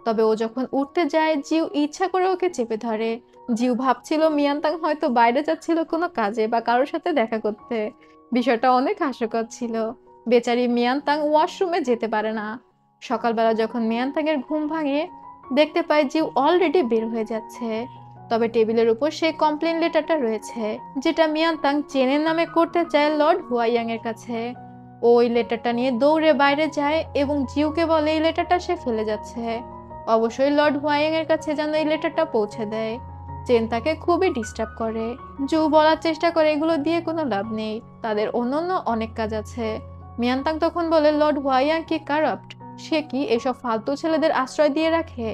[SPEAKER 1] তবে ও যখন উঠতে যায়, জিউ ইচ্ছা করে ওকে চেপে ধরে। জিউ ভাবছিল মিয়ানতাং হয়তো বাইরে যাচ্ছিল কোনো কাজে বা কারোর সাথে দেখা করতে। বিষয়টা অনেক হাস্যকর ছিল। বেচারি মিয়ানতাং ওয়াশরুমে যেতে পারে না। সকালবেলা যখন মিয়ানতাং এর ঘুম ভাঙে, দেখতে পায় জিউ অলরেডি বের হয়ে যাচ্ছে। তবে টেবিলের উপর সেই কমপ্লেন লেটারটা রয়েছে, যেটা মিয়ানতাং চেনের নামে করতে চায় লর্ড হুয়াইয়াং এর কাছে। ও ওই লেটারটা নিয়ে দৌড়ে বাইরে যায় এবং জিউকে বলে এই লেটারটা সে ফেলে যাচ্ছে। অবশ্যই লর্ড হুয়াইয়াং এর কাছে যেন এই লেটারটা পৌঁছে দেয়। চেন তাকে খুবই ডিস্টার্ব করে। জু বলার চেষ্টা করে এগুলো দিয়ে কোনো লাভ নেই, তাদের অন্যান্য অনেক কাজ আছে। মিয়ানতাং তখন বলে লর্ড হুয়াইয়াং কি কারাপ্ট? সে কি এসব ফালতু ছেলেদের আশ্রয় দিয়ে রাখে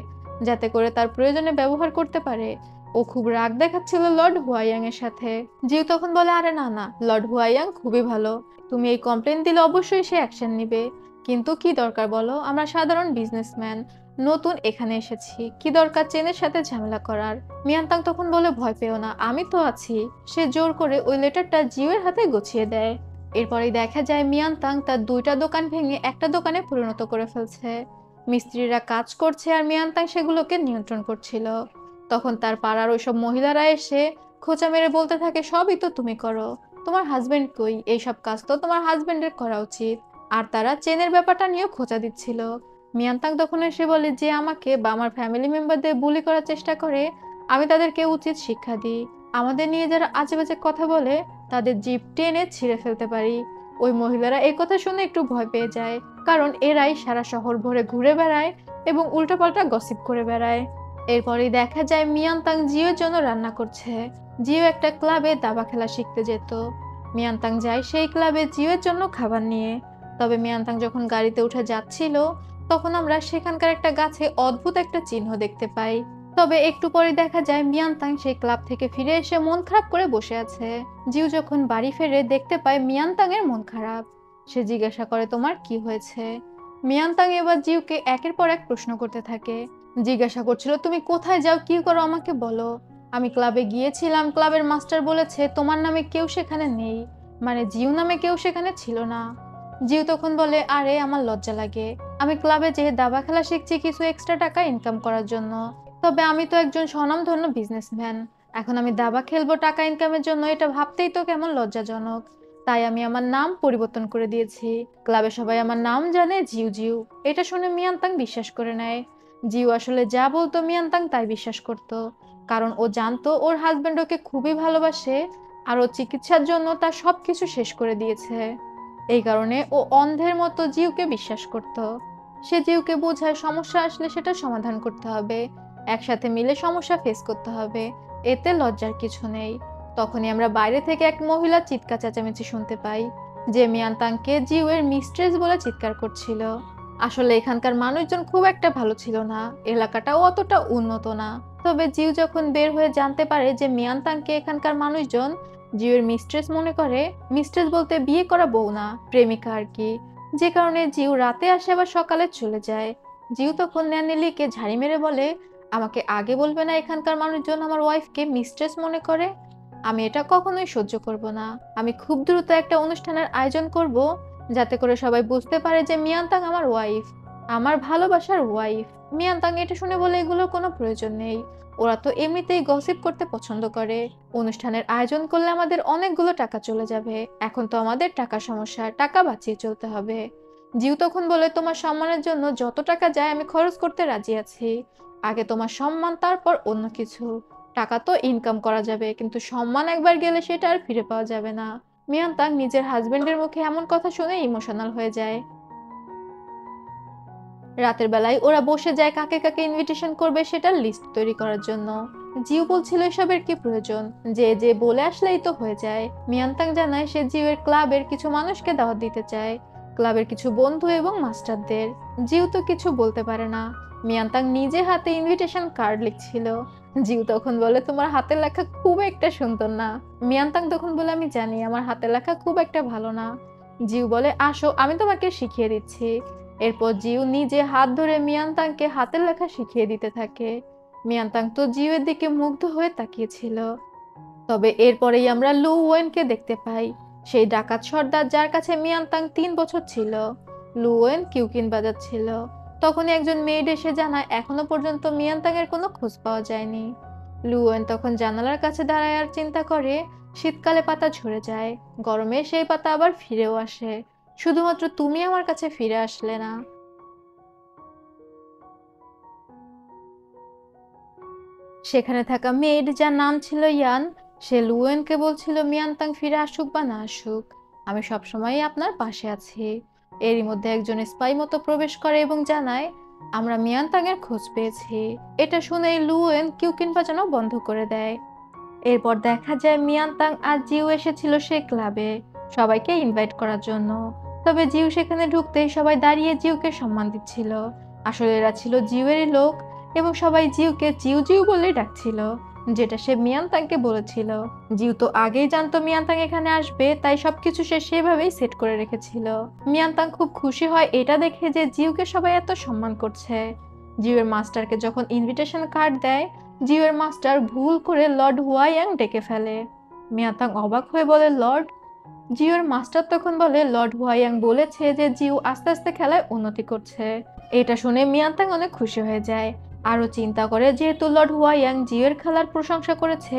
[SPEAKER 1] যাতে করে তার প্রয়োজনে ব্যবহার করতে পারে? ও খুব রাগ দেখাচ্ছিল লর্ড হুয়াইয়াং এর সাথে। জিউ তখন বলে, আরে না না, লর্ড হুয়াইয়াং খুবই ভালো, তুমি এই কমপ্লেন দিলে অবশ্যই সে অ্যাকশন নিবে। কিন্তু কি দরকার বলো, আমরা সাধারণ বিজনেসম্যান, নতুন এখানে এসেছি, কি দরকার চেনের সাথে ঝামেলা করার? মিয়ানতাং তখন বলে, ভয় পেও না, আমি তো আছি। সে জোর করে ওই লেটারটা জিউয়ের হাতে গুছিয়ে দেয়। এরপরেই দেখা যায় মিয়ানতাং তার দুইটা দোকান ভেঙে একটা দোকানে পরিণত করে ফেলছে। মিস্ত্রিরা কাজ করছে আর মিয়ানতাং সেগুলোকে নিয়ন্ত্রণ করছিল। তখন তার পাড়ার ওইসব মহিলারা এসে খোঁচা মেরে বলতে থাকে, সবই তো তুমি করো, তোমার হাজবেন্ড কই? এইসব কাজ তো তোমার হাজবেন্ডের করা উচিত। আর তারা চেনের ব্যাপারটা নিয়েও খোঁচা দিচ্ছিল। মিয়ানতাং তখন এসে বলে, যে আমাকে বা আমার ফ্যামিলি মেম্বারদের বুলি করার চেষ্টা করে, আমি তাদেরকে উচিত শিক্ষা দিই। আমাদের নিয়ে যারা আজে বাজে কথা বলে, তাদের জিভ টেনে ছিঁড়ে ফেলতে পারি। ওই মহিলারা এই কথা শুনে একটু ভয় পেয়ে যায়, কারণ এরাই সারা শহর ভরে ঘুরে বেড়ায় এবং উল্টাপাল্টা গসিপ করে বেড়ায়। এরপরেই দেখা যায় মিয়ানতাং জিওর জন্য রান্না করছে। জিও একটা ক্লাবে দাবা খেলা শিখতে যেত। মিয়ানতাং যায় সেই ক্লাবে জিওর জন্য খাবার নিয়ে। তবে মিয়ানতাং যখন গাড়িতে উঠে যাচ্ছিল, তখন আমরা সেখানকার একটা গাছে অদ্ভুত একটা চিহ্ন দেখতে পাই। তবে একটু পরে দেখা যায় মিয়ানতাং সেই ক্লাব থেকে ফিরে এসে মন খারাপ করে বসে আছে। জিউ যখন বাড়ি ফেরে দেখতে পায় মিয়ানতাং এর মন খারাপ। সে জিজ্ঞাসা করে, তোমার কি হয়েছে? মিয়ানতাং এবার জিউকে একের পর এক প্রশ্ন করতে থাকে। জিজ্ঞাসা করছিল, তুমি কোথায় যাও, কি করো, আমাকে বলো। আমি ক্লাবে গিয়েছিলাম, ক্লাবের মাস্টার বলেছে তোমার নামে কেউ সেখানে নেই, মানে জিউ নামে কেউ সেখানে ছিল না। জিউ তখন বলে, আরে আমার লজ্জা লাগে, আমি ক্লাবে যে দাবা খেলা শিখছি কিছু এক্সট্রা টাকা ইনকাম করার জন্য। তবে আমি তো একজন স্বনামধন্য বিজনেসম্যান, এখন আমি দাবা খেলবো টাকা ইনকামের জন্য, এটা ভাবতেই তো কেমন লজ্জাজনক। তাই আমি আমার নাম পরিবর্তন করে দিয়েছি। ক্লাবে সবাই আমার নাম জানে জিউ জিউ। এটা শুনে মিয়ানতাং বিশ্বাস করে নেয়। জিউ আসলে যা বলতো মিয়ানতাং তাই বিশ্বাস করত, কারণ ও জানতো ওর হাজবেন্ড ওকে খুবই ভালোবাসে আর ও চিকিৎসার জন্য তার সবকিছু শেষ করে দিয়েছে। এই কারণে ও অন্ধের মতো জিউকে বিশ্বাস করত। সে জিউকে বোঝায় সমস্যা আসলে সেটা সমাধান করতে হবে, একসাথে মিলে সমস্যা ফেস করতে হবে, এতে লজ্জার কিছু নেই। তখনই আমরা বাইরে থেকে এক মহিলা চিৎকার চেঁচামেচি শুনতে পাই, যে মিয়ানতাংকে জিউয়ের মিস্ট্রেস বলে চিৎকার করছিল। আসলে এখানকার মানুষজন খুব একটা ভালো ছিল না, এলাকাটাও অতটা উন্নত না। তবে জিউ যখন বের হয়ে জানতে পারে যে মিয়ানতাংকে এখানকার মানুষজন জিউয়ের মিস্ট্রেস মনে করে, মিস্ট্রেস বলতে বিয়ে করা বউ না, প্রেমিকা আর কি, যে কারণে জিউ রাতে আসে আবার সকালে চলে যায়। জিউ তখন ন্যানেলিকে ঝাড়ি মেরে বলে, আমাকে আগে বলবে না এখানকার মানুষজন আমার ওয়াইফকে মিস্ট্রেস মনে করে? আমি এটা কখনোই সহ্য করব না। আমি খুব দ্রুত একটা অনুষ্ঠানের আয়োজন করব, যাতে করে সবাই বুঝতে পারে যে মিয়ানতাং আমার ওয়াইফ, আমার ভালোবাসার ওয়াইফ। মিয়ানতাং এটা শুনে বলে, এগুলোর কোনো প্রয়োজন নেই, ওরা তো এমনিতেই গসিপ করতে পছন্দ করে। অনুষ্ঠানের আয়োজন করলে আমাদের অনেকগুলো টাকা চলে যাবে, এখন তো আমাদের টাকার সমস্যা, টাকা বাঁচিয়ে চলতে হবে। জিউ তখন বলে, তোমার সম্মানের জন্য যত টাকা যায় আমি খরচ করতে রাজি আছি, আগে তোমার সম্মান তারপর অন্য কিছু। টাকা তো ইনকাম করা যাবে, কিন্তু সম্মান একবার গেলে সেটা আর ফিরে পাওয়া যাবে না। মিয়ানতাং নিজের হাজবেন্ডের মুখে এমন কথা শুনে ইমোশনাল হয়ে যায়। রাতের বেলায় ওরা বসে যায় কাকে কাকে ইনভিটেশন করবে সেটার লিস্ট তৈরি করার জন্য। জিউ বলছিল এসবের কি প্রয়োজন, যে যে বলে আসলেই তো হয়ে যায়। মিয়ানতাং জানায় সে জিউয়ের ক্লাবের কিছু মানুষকে দাওয়াত দিতে চায়, ক্লাবের কিছু বন্ধু এবং মাস্টারদের। জিউ তো কিছু বলতে পারে না। মিয়ানতাং নিজে হাতে ইনভিটেশন কার্ড লিখছিল। জিউ তখন বলে তোমার হাতের লেখা খুব একটা সুন্দর না। মিয়ানতাং তখন বলে আমি জানি আমার হাতের লেখা খুব একটা ভালো না। জিউ বলে আসো আমি তোমাকে শিখিয়ে দিচ্ছি। এরপর জিউ নিজে হাত ধরে মিয়ানতাংকে হাতের লেখা শিখিয়ে দিতে থাকে। মিয়ানতাং তো জিউয়ের দিকে মুগ্ধ হয়ে তাকিয়েছিল। তবে এরপরেই আমরা লু ওয়েনকে দেখতে পাই, সেই ডাকাত সর্দার যার কাছে মিয়ানতাং 3 বছর ছিল। লু ওয়েন কিউকিন বাজাচ্ছিল। তখনই একজন মেয়েড এসে জানায় এখনো পর্যন্ত মিয়ানতাং এর কোনো খোঁজ পাওয়া যায়নি। লু ওয়েন তখন জানালার কাছে দাঁড়ায় আর চিন্তা করে, শীতকালে পাতা ঝরে যায়, গরমে সেই পাতা আবার ফিরেও আসে, শুধুমাত্র তুমি আমার কাছে ফিরে আসলে না। সেখানে থাকা মেয়েড যার নাম ছিল ইয়ান, সে লুয়েনকে বলছিল মিয়ানতাং ফিরে আসুক বা না আসুক, আমি সবসময়ই আপনার পাশে আছি। এরই মধ্যে একজন স্পাই মতো প্রবেশ করে এবং জানায় আমরা মিয়ানতাং এর খোঁজ পেয়েছি। এটা শুনেই লুয়েন কিউকিন বাজানো বন্ধ করে দেয়। এরপর দেখা যায় মিয়ানতাং আর জিউ এসেছিল সে ক্লাবে সবাইকে ইনভাইট করার জন্য। তবে জিউ সেখানে ঢুকতেই সবাই দাঁড়িয়ে জিউকে সম্মান দিচ্ছিল। আসলে এরা ছিল জিউয়েরই লোক এবং সবাই জিউকে জিউ জিউ বলে ডাকছিল, যেটা সে মিয়ানতাংকে বলেছিল। জিউ তো আগেই জানতো মিয়ানতাং এখানে আসবে, তাই সবকিছু সে সেভাবেই সেট করে রেখেছিল। মিয়ানতাং খুব খুশি হয় এটা দেখে যে জিউকে সবাই এত সম্মান করছে। জিউয়ের মাস্টারকে যখন ইনভিটেশন কার্ড দেয়, জিউয়ের মাস্টার ভুল করে লর্ড হুয়াইয়াং ডেকে ফেলে। মিয়ানতাং অবাক হয়ে বলে লর্ড। জিউয়ের মাস্টার তখন বলে লর্ড হুয়াইয়াং বলেছে যে জিউ আস্তে আস্তে খেলায় উন্নতি করছে। এটা শুনে মিয়ানতাং অনেক খুশি হয়ে যায়। আরো চিন্তা করে যেহেতু লর্ড হুয়াইয়াং জিউয়ের খেলার প্রশংসা করেছে,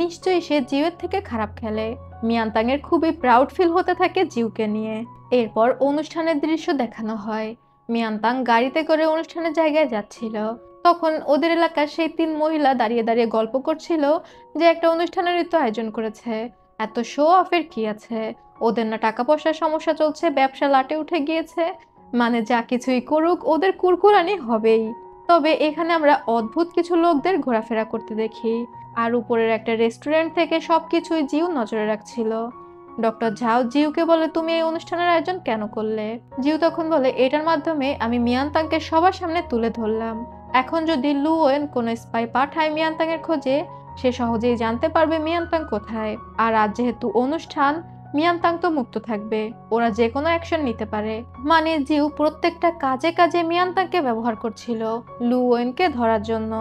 [SPEAKER 1] নিশ্চয়ই সে জিউয়ের থেকে খারাপ খেলে। মিয়ানতাং এর খুবই প্রাউড ফিল হতে থাকে জিউকে নিয়ে। এরপর অনুষ্ঠানের দৃশ্য দেখানো হয়। মিয়ানতাং গাড়িতে করে অনুষ্ঠানের জায়গায় যাচ্ছিল। তখন ওদের এলাকার সেই 3 মহিলা দাঁড়িয়ে দাঁড়িয়ে গল্প করছিল যে একটা অনুষ্ঠানেরই তো আয়োজন করেছে, এত শো অফের কি আছে, ওদের না টাকা পয়সার সমস্যা চলছে, ব্যবসা লাটে উঠে গিয়েছে, মানে যা কিছুই করুক ওদের কুরকুরানি হবেই। তবে এখানে আমরা অদ্ভুত কিছু লোকদের ঘোরাফেরা করতে দেখি। আর উপরের একটা রেস্টুরেন্ট থেকে সবকিছুই জিউ নজরে রাখছিল। ডক্টর ঝাও জিউকে বলে তুমি এই অনুষ্ঠানের আয়োজন কেন করলে? জিউ তখন বলে এটার মাধ্যমে আমি মিয়ানতাংকে সবার সামনে তুলে ধরলাম। এখন যদি লুওয়েন কোনো স্পাই পাঠায় মিয়ানতাং এর খোঁজে, সে সহজেই জানতে পারবে মিয়ানতাং কোথায়। আর আজ যেহেতু অনুষ্ঠান, মিয়ানতাং তো মুক্ত থাকবে, ওরা যে কোনো অ্যাকশন নিতে পারে। মানে জিউ প্রত্যেকটা কাজে কাজে মিয়ানতাংকে ব্যবহার করছিল লুওয়েনকে ধরার জন্য।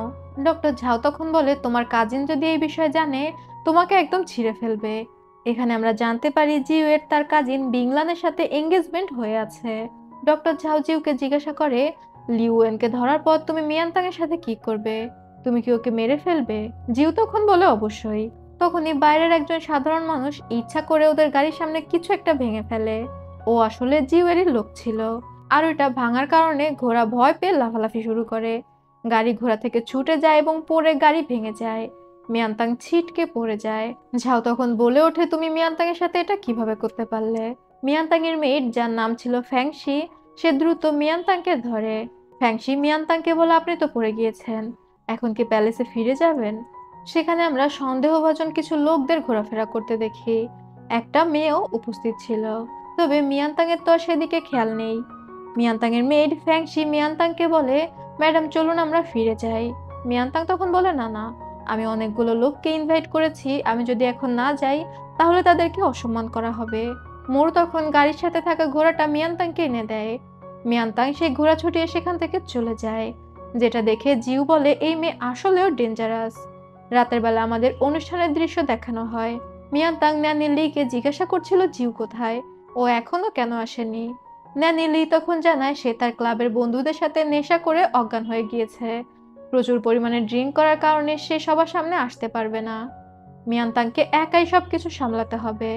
[SPEAKER 1] ডক্টর ঝাও তখন বলে তোমার কাজিন যদি এই বিষয়ে জানে, তোমাকে একদম ছিঁড়ে ফেলবে। এখানে আমরা জানতে পারি জিউয়ের তার কাজিন বিংলানের সাথে এঙ্গেজমেন্ট হয়ে আছে। ডক্টর ঝাও জিউকে জিজ্ঞাসা করে লিউয়েনকে ধরার পর তুমি মিয়ানতাং এর সাথে কি করবে? তুমি কি ওকে মেরে ফেলবে? জিউ তখন বলে অবশ্যই। তখনই বাইরের একজন সাধারণ মানুষ ইচ্ছা করে ওদের গাড়ির সামনে কিছু একটা ভেঙে ফেলে। ও আসলে জিউয়েরই লোক ছিল। আর ওটা ভাঙার কারণে ঘোড়া ভয় পেয়ে লাফালাফি শুরু করে। গাড়ি ঘোড়া থেকে ছুটে যায় এবং পড়ে গাড়ি ভেঙে যায়। মিয়ানতাং ছিটকে পড়ে যায়। ঝাও তখন বলে ওঠে তুমি মিয়ানতাং এর সাথে এটা কিভাবে করতে পারলে? মিয়ানতাং এর মেয়ের যার নাম ছিল ফ্যাংশি, সে দ্রুত মিয়ানতাংকে ধরে। ফ্যাংশি মিয়ানতাংকে বলে আপনি তো পড়ে গিয়েছেন, এখন কি প্যালেসে ফিরে যাবেন? সেখানে আমরা সন্দেহভাজন কিছু লোকদের ঘোরাফেরা করতে দেখি। একটা মেয়েও উপস্থিত ছিল, তবে মিয়ানতাং এর তো আর সেদিকে খেয়াল নেই। মিয়ানতাং এর মেয়েড ফ্যাংশি মিয়ানতাংকে বলে ম্যাডাম চলুন আমরা ফিরে যাই। মিয়ানতাং তখন বলে না না, আমি অনেকগুলো লোককে ইনভাইট করেছি, আমি যদি এখন না যাই তাহলে তাদেরকে অসম্মান করা হবে। মোড় তখন গাড়ির সাথে থাকা ঘোড়াটা মিয়ানতাংকে এনে দেয়। মিয়ানতাং সেই ঘোড়া ছুটিয়ে সেখান থেকে চলে যায়, যেটা দেখে জিউ বলে এই মেয়ে আসলেও ডেঞ্জারাস। রাতের বেলা আমাদের অনুষ্ঠানের দৃশ্য দেখানো হয়। মিয়ানতাং ন্যানি লিকে জিজ্ঞাসা করছিল জিউ কোথায়, ও এখনো কেন আসেনি। ন্যানি লি তখন জানায় সে তার ক্লাবের বন্ধুদের সাথে নেশা করে অজ্ঞান হয়ে গিয়েছে, প্রচুর পরিমাণে ড্রিঙ্ক করার কারণে সে সবার সামনে আসতে পারবে না। মিয়ানতাংকে একাই সবকিছু সামলাতে হবে।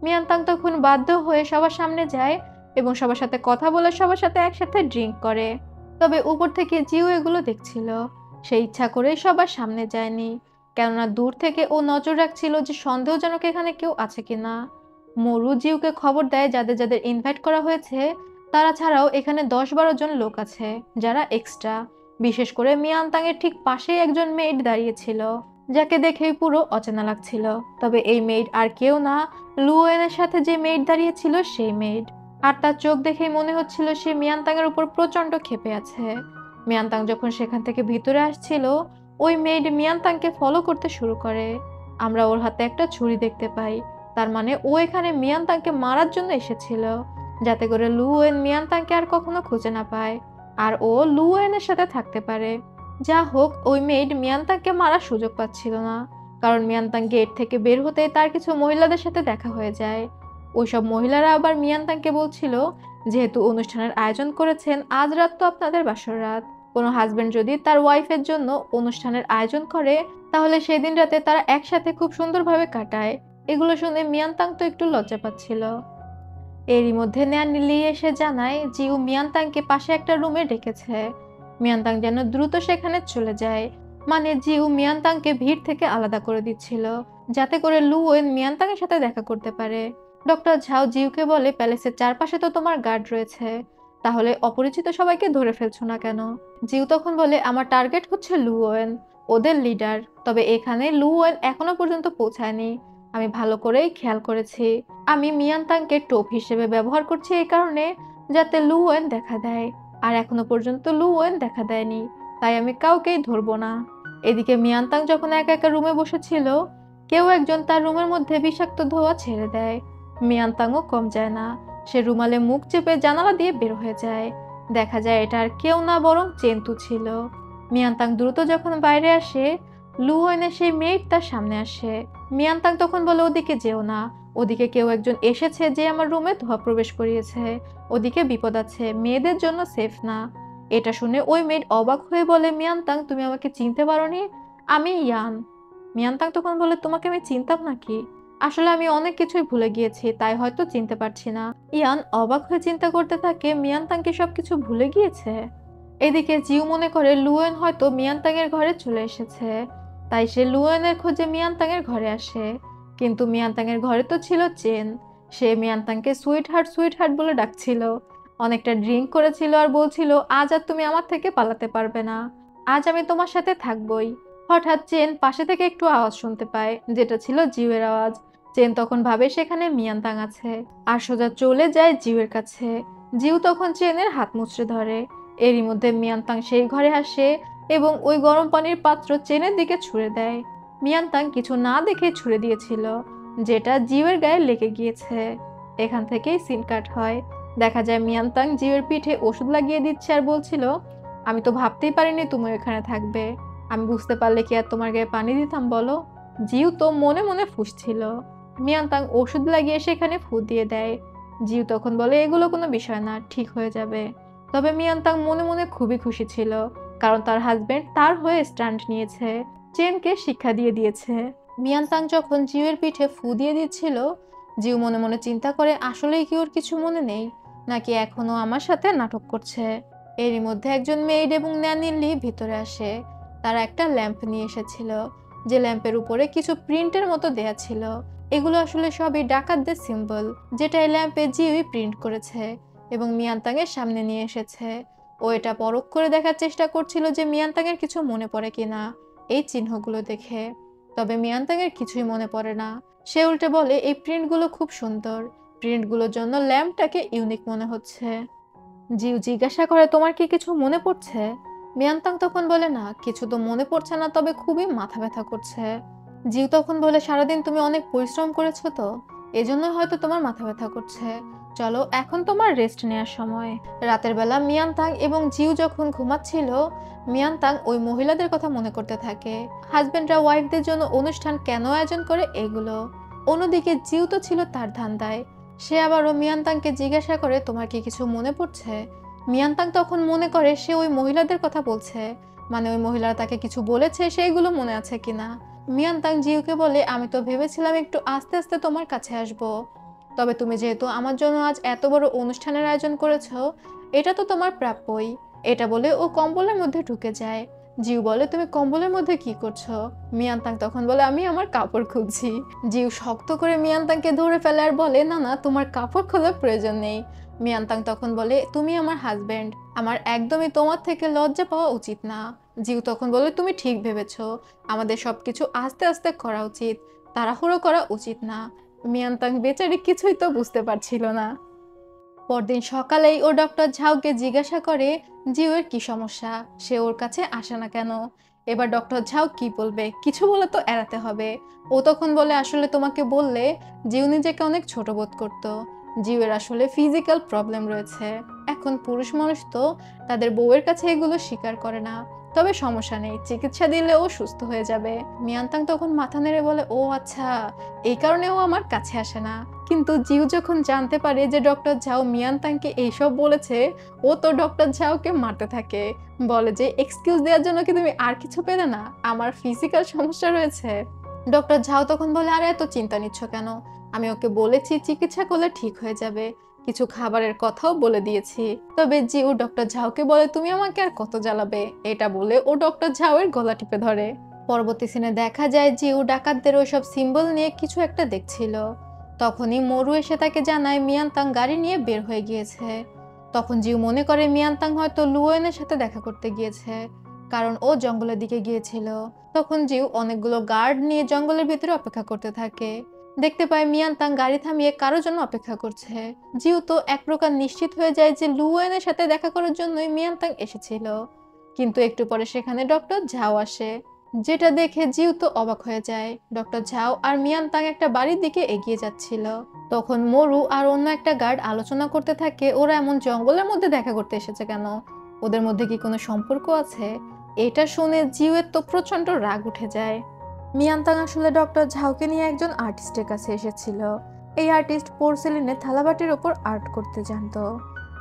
[SPEAKER 1] মিয়ানতাং তখন বাধ্য হয়ে সবার সামনে যায় এবং সবার সাথে কথা বলে সবার সাথে একসাথে ড্রিঙ্ক করে। তবে উপর থেকে জিউ এগুলো দেখছিল, সে ইচ্ছা করেই সবার সামনে যায়নি। কেননা দূর থেকে ও নজর রাখছিল যে সন্দেহজনক এখানে কেউ আছে কিনা। মরু জিউকে খবর দেয় যাদের যাদের ইনভাইট করা হয়েছে তারা ছাড়াও এখানে 10-12 জন লোক আছে যারা এক্সট্রা। বিশেষ করে মিয়ানতাং এর ঠিক পাশেই একজন মেইড দাঁড়িয়েছিল যাকে দেখেই পুরো অচেনা লাগছিল। তবে এই মেইড আর কেউ না, লুয়েনের সাথে যে মেইড দাঁড়িয়েছিল সেই মেইড। আর তার চোখ দেখেই মনে হচ্ছিল সে মিয়ানতাং এর উপর প্রচন্ড ক্ষেপে আছে। মিয়ানতাং যখন সেখান থেকে ভিতরে আসছিল ওই মেইড মিয়ানতাংকে ফলো করতে শুরু করে। আমরা ওর হাতে একটা ছুরি দেখতে পাই, তার মানে ও এখানে মিয়ানতাংকে মারার জন্য এসেছিল, যাতে করে লুয়েন মিয়ানতাংকে আর কখনো খুঁজে না পায় আর ও লুয়েনের সাথে থাকতে পারে। যা হোক, ওই মেইড মিয়ানতাংকে মারার সুযোগ পাচ্ছিল না, কারণ মিয়ানতাং গেট থেকে বের হতেই তার কিছু মহিলাদের সাথে দেখা হয়ে যায়। ওইসব মহিলারা আবার মিয়ানতাংকে বলছিল, যেহেতু অনুষ্ঠানের আয়োজন করেছেন, আজ রাত তো আপনাদের বাসর রাত, কোনো হাজবেন্ড যদি তার ওয়াইফের জন্য অনুষ্ঠানের আয়োজন করে তাহলে সেদিন রাতে তারা একসাথে খুব সুন্দরভাবে কাটায়। এগুলো শুনে মিয়ানতাং তো একটু লজ্জা পাচ্ছিল। এরই মধ্যে ন্যানিলি এসে জানায় জিউ মিয়ানতাংকে পাশে একটা রুমে ডেকেছে। মিয়ানতাং যেন দ্রুত সেখানে চলে যায়, মানে জিউ মিয়ানতাংকে ভিড় থেকে আলাদা করে দিচ্ছিল যাতে করে লুয়েন মিয়ানতাংয়ের সাথে দেখা করতে পারে। ডক্টর ঝাও জিউকে বলে, প্যালেসের চারপাশে তো তোমার গার্ড রয়েছে, তাহলে অপরিচিত সবাইকে ধরে ফেলছো না কেন? জিউ তখন বলে, আমার টার্গেট হচ্ছে লুয়েন, ওদের লিডার। তবে এখানে লুয়েন এখনো পর্যন্ত পৌঁছায়নি। আমি ভালো করেই খেয়াল করেছি। আমি মিয়ানতাংকে টোপ হিসেবে ব্যবহার করছি এই কারণে যাতে লুয়েন দেখা দেয়, আর এখনো পর্যন্ত লুয়েন দেখা দেয়নি, তাই আমি কাউকেই ধরবো না। এদিকে মিয়ানতাং যখন একা একা রুমে বসেছিল কেউ একজন তার রুমের মধ্যে বিষাক্ত ধোঁয়া ছেড়ে দেয়। মিয়ানতাংও কম যায় না, সে রুমালে মুখ চেপে জানালা দিয়ে বের হয়ে যায়। দেখা যায় এটা আর কেউ না বরং চেন্তু ছিল। মিয়ানতাং দ্রুত যখন বাইরে আসে লুয়েনের সেই মেয়েট তার সামনে আসে। মিয়ানতাং তখন বলে, ওদিকে যেও না, ওদিকে কেউ একজন এসেছে যে আমার রুমে ধোঁয়া প্রবেশ করিয়েছে, ওদিকে বিপদ আছে, মেয়েদের জন্য সেফ না। এটা শুনে ওই মেয়েট অবাক হয়ে বলে, মিয়ানতাং তুমি আমাকে চিনতে পারোনি? আমি ইয়ান। মিয়ানতাং তখন বলে, তোমাকে আমি চিনতাম নাকি? আসলে আমি অনেক কিছুই ভুলে গিয়েছি, তাই হয়তো চিনতে পারছি না। ইয়ান অবাক হয়ে চিন্তা করতে থাকে, মিয়ানতাং কি সবকিছু ভুলে গিয়েছে? এদিকে জিউ মনে করে লুয়েন হয়তো মিয়ানতাং এর ঘরে চলে এসেছে, তাই সে লুয়েনের খোঁজে মিয়ানতাং এর ঘরে আসে। কিন্তু মিয়ানতাং এর ঘরে তো ছিল চেন। সে মিয়ানতাংকে সুইট হার্ট সুইট হার্ট বলে ডাকছিল, অনেকটা ড্রিঙ্ক করেছিল আর বলছিল, আজ আর তুমি আমার থেকে পালাতে পারবে না, আজ আমি তোমার সাথে থাকবই। হঠাৎ চেন পাশে থেকে একটু আওয়াজ শুনতে পায়, যেটা ছিল জিউয়ের আওয়াজ। চেন তখন ভাবে সেখানে মিয়ানতাং আছে আর সোজা চলে যায় জিউয়ের কাছে। জিউ তখন চেনের হাত মুচড়ে ধরে। এরই মধ্যে মিয়ানতাং সেই ঘরে আসে এবং ওই গরম পানির পাত্র চেনের দিকে ছুঁড়ে দেয়। মিয়ানতাং কিছু না দেখে ছুঁড়ে দিয়েছিল, যেটা জিউয়ের গায়ে লেগে গিয়েছে। এখান থেকেই সিন কাট হয়। দেখা যায় মিয়ানতাং জিউয়ের পিঠে ওষুধ লাগিয়ে দিচ্ছে আর বলছিল, আমি তো ভাবতেই পারিনি তুমি এখানে থাকবে, আমি বুঝতে পারলে কি আর তোমার গায়ে পানি দিতাম বলো? জিউ তো মনে মনে ফুঁসছিল। মিয়ানতাং ওষুধ লাগিয়ে সেখানে ফু দিয়ে দেয়। জিউ তখন বলে, এগুলো কোনো বিষয় না, ঠিক হয়ে যাবে। তবে মিয়ানতাং মনে মনে খুবই খুশি ছিল, কারণ তার হাজবেন্ড তার হয়ে স্ট্যান্ড নিয়েছে, চেনকে শিক্ষা দিয়ে দিয়েছে। মিয়ানতাং যখন জিউয়ের পিঠে ফু দিয়ে দিচ্ছিল জিউ মনে মনে চিন্তা করে, আসলেই কি ওর কিছু মনে নেই, নাকি এখনো আমার সাথে নাটক করছে। এরই মধ্যে একজন মেইড এবং ন্যানিলি ভিতরে আসে। তারা একটা ল্যাম্প নিয়ে এসেছিল, যে ল্যাম্পের উপরে কিছু প্রিন্টের মতো দেয়া ছিল। এগুলো আসলে সবই ডাকাতদের সিম্বল, যেটা এই ল্যাম্পে জিউই প্রিন্ট করেছে এবং মিয়ানতাং এর সামনে নিয়ে এসেছে। ও এটা পরখ করে দেখার চেষ্টা করছিল যে মিয়ানতাং এর কিছু মনে পড়ে কিনা এই চিহ্নগুলো দেখে। তবে মিয়ানতাং এর কিছুই মনে পড়ে না। সে উল্টে বলে, এই প্রিন্টগুলো খুব সুন্দর, প্রিন্টগুলোর জন্য ল্যাম্পটাকে ইউনিক মনে হচ্ছে। জিউ জিজ্ঞাসা করে, তোমার কি কিছু মনে পড়ছে? মিয়ানতাং তখন বলে, না কিছু তো মনে পড়ছে না, তবে খুবই মাথা ব্যথা করছে। জিউ তখন বলে, সারাদিন তুমি অনেক পরিশ্রম করেছো তো, এজন্য হয়তো তোমার মাথা ব্যথা করছে, চলো এখন তোমার রেস্ট নেওয়ার সময়। রাতের বেলা মিয়ানতাং এবং জিউ যখন ঘুমাচ্ছিল মিয়ানতাং ওই মহিলাদের কথা মনে করতে থাকে, হাজবেন্ডরা ওয়াইফদের জন্য অনুষ্ঠান কেন আয়োজন করে এগুলো। অন্যদিকে জিউ তো ছিল তার ধান্দায়। সে আবারও মিয়ানতাংকে জিজ্ঞাসা করে, তোমার কি কিছু মনে পড়ছে? মিয়ানতাং তখন মনে করে সে ওই মহিলাদের কথা বলছে, মানে ওই মহিলারা তাকে কিছু বলেছে সেইগুলো মনে আছে কিনা। মিয়ানতাং জিউকে বলে, আমি তো ভেবেছিলাম একটু আস্তে আস্তে তোমার কাছে আসব, তবে তুমি যেহেতু আমার জন্য আজ এত বড় অনুষ্ঠানের আয়োজন করেছো এটা তো তোমার প্রাপ্যই। এটা বলে ও কম্বলের মধ্যে ঢুকে যায়। জিউ বলে তুমি কম্বলের মধ্যে কি করছো? মিয়ানতাং তখন বলে আমি আমার কাপড় খুলছি। জিউ শক্ত করে মিয়ানতাংকে ধরে ফেলে আর বলে না না, তোমার কাপড় খোলার প্রয়োজন নেই। মিয়ানতাং তখন বলে তুমি আমার হাজবেন্ড, আমার একদমই তোমার থেকে লজ্জা পাওয়া উচিত না। জিউ তখন বলে তুমি ঠিক ভেবেছো, আমাদের সবকিছু আস্তে আস্তে করা উচিত, তাড়াহুড়ো করা উচিত না। মিয়ানতাং বেচারি কিছুই তো বুঝতে পারছিল না। পরদিন সকালেই ও ডক্টর ঝাউকে জিজ্ঞাসা করে জিউয়ের কি সমস্যা, সে ওর কাছে আসে না কেন। এবার ডক্টর ঝাউ কি বলবে, কিছু বলে তো এড়াতে হবে। ও তখন বলে আসলে তোমাকে বললে জিউ নিজেকে অনেক ছোট বোধ করতো। জিউয়ের আসলে ফিজিক্যাল প্রবলেম রয়েছে। এখন পুরুষ মানুষ তো তাদের বউয়ের কাছে এগুলো স্বীকার করে না, তবে সমস্যা নেই, চিকিৎসা দিলে ও সুস্থ হয়ে যাবে। মিয়ানতাং তখন মাথা নেড়ে বলে ও আচ্ছা, এই কারণে ও আমার কাছে আসে না। কিন্তু জিউ যখন জানতে পারে যে ডক্টর ঝাও মিয়ানতাংকে এইসব বলেছে, ও তো ডক্টর ঝাওকে মারতে থাকে, বলে যে এক্সকিউজ দেওয়ার জন্য কি তুমি আর কিছু পেলে না, আমার ফিজিক্যাল সমস্যা রয়েছে। ডক্টর ঝাও তখন বলে আরে এত চিন্তা নিচ্ছ কেন, আমি ওকে বলেছি চিকিৎসা করলে ঠিক হয়ে যাবে, কিছু খাবারের কথাও বলে দিয়েছি। তবে জিউ ডক্টর ঝাওকে বলে তুমি আমাকে আর কত জ্বালাবে, এটা বলে ও ডক্টর ঝাওয়ের গলা টিপে ধরে। পরবর্তী সিনে দেখা যায় জিউ ডাকাতদের ওইসব সিম্বল নিয়ে কিছু একটা দেখছিল। তখনই মরু এসে তাকে জানায় মিয়ানতাং গাড়ি নিয়ে বের হয়ে গিয়েছে। তখন জিউ মনে করে মিয়ানতাং হয়তো লুয়েনের সাথে দেখা করতে গিয়েছে, কারণ ও জঙ্গলের দিকে গিয়েছিল। তখন জিউ অনেকগুলো গার্ড নিয়ে জঙ্গলের ভিতরে অপেক্ষা করতে থাকে। দেখতে পায় মিয়ানতাং গাড়ি থামিয়ে কারোর জন্য অপেক্ষা করছে। জিউ তো এক প্রকার নিশ্চিত হয়ে যায় যে লুয়েনের সাথে দেখা করার জন্যই মিয়ানতাং এসেছিল। কিন্তু একটু পরে সেখানে ডক্টর ঝাও আসে, যেটা দেখে জিউ তো অবাক হয়ে যায়। ডক্টর ঝাও আর মিয়ানতাং একটা বাড়ির দিকে এগিয়ে যাচ্ছিল। তখন মরু আর অন্য একটা গার্ড আলোচনা করতে থাকে ওরা এমন জঙ্গলের মধ্যে দেখা করতে এসেছে কেন, ওদের মধ্যে কি কোনো সম্পর্ক আছে। এটা শুনে জিউয়ের তো প্রচন্ড রাগ উঠে যায়। মিয়ানতাং আসলে ডক্টর ঝাওকে নিয়ে একজন আর্টিস্টের কাছে এসেছিল। এই আর্টিস্ট পোর্সেলিনের থালাবাটির ওপর আর্ট করতে জানতো।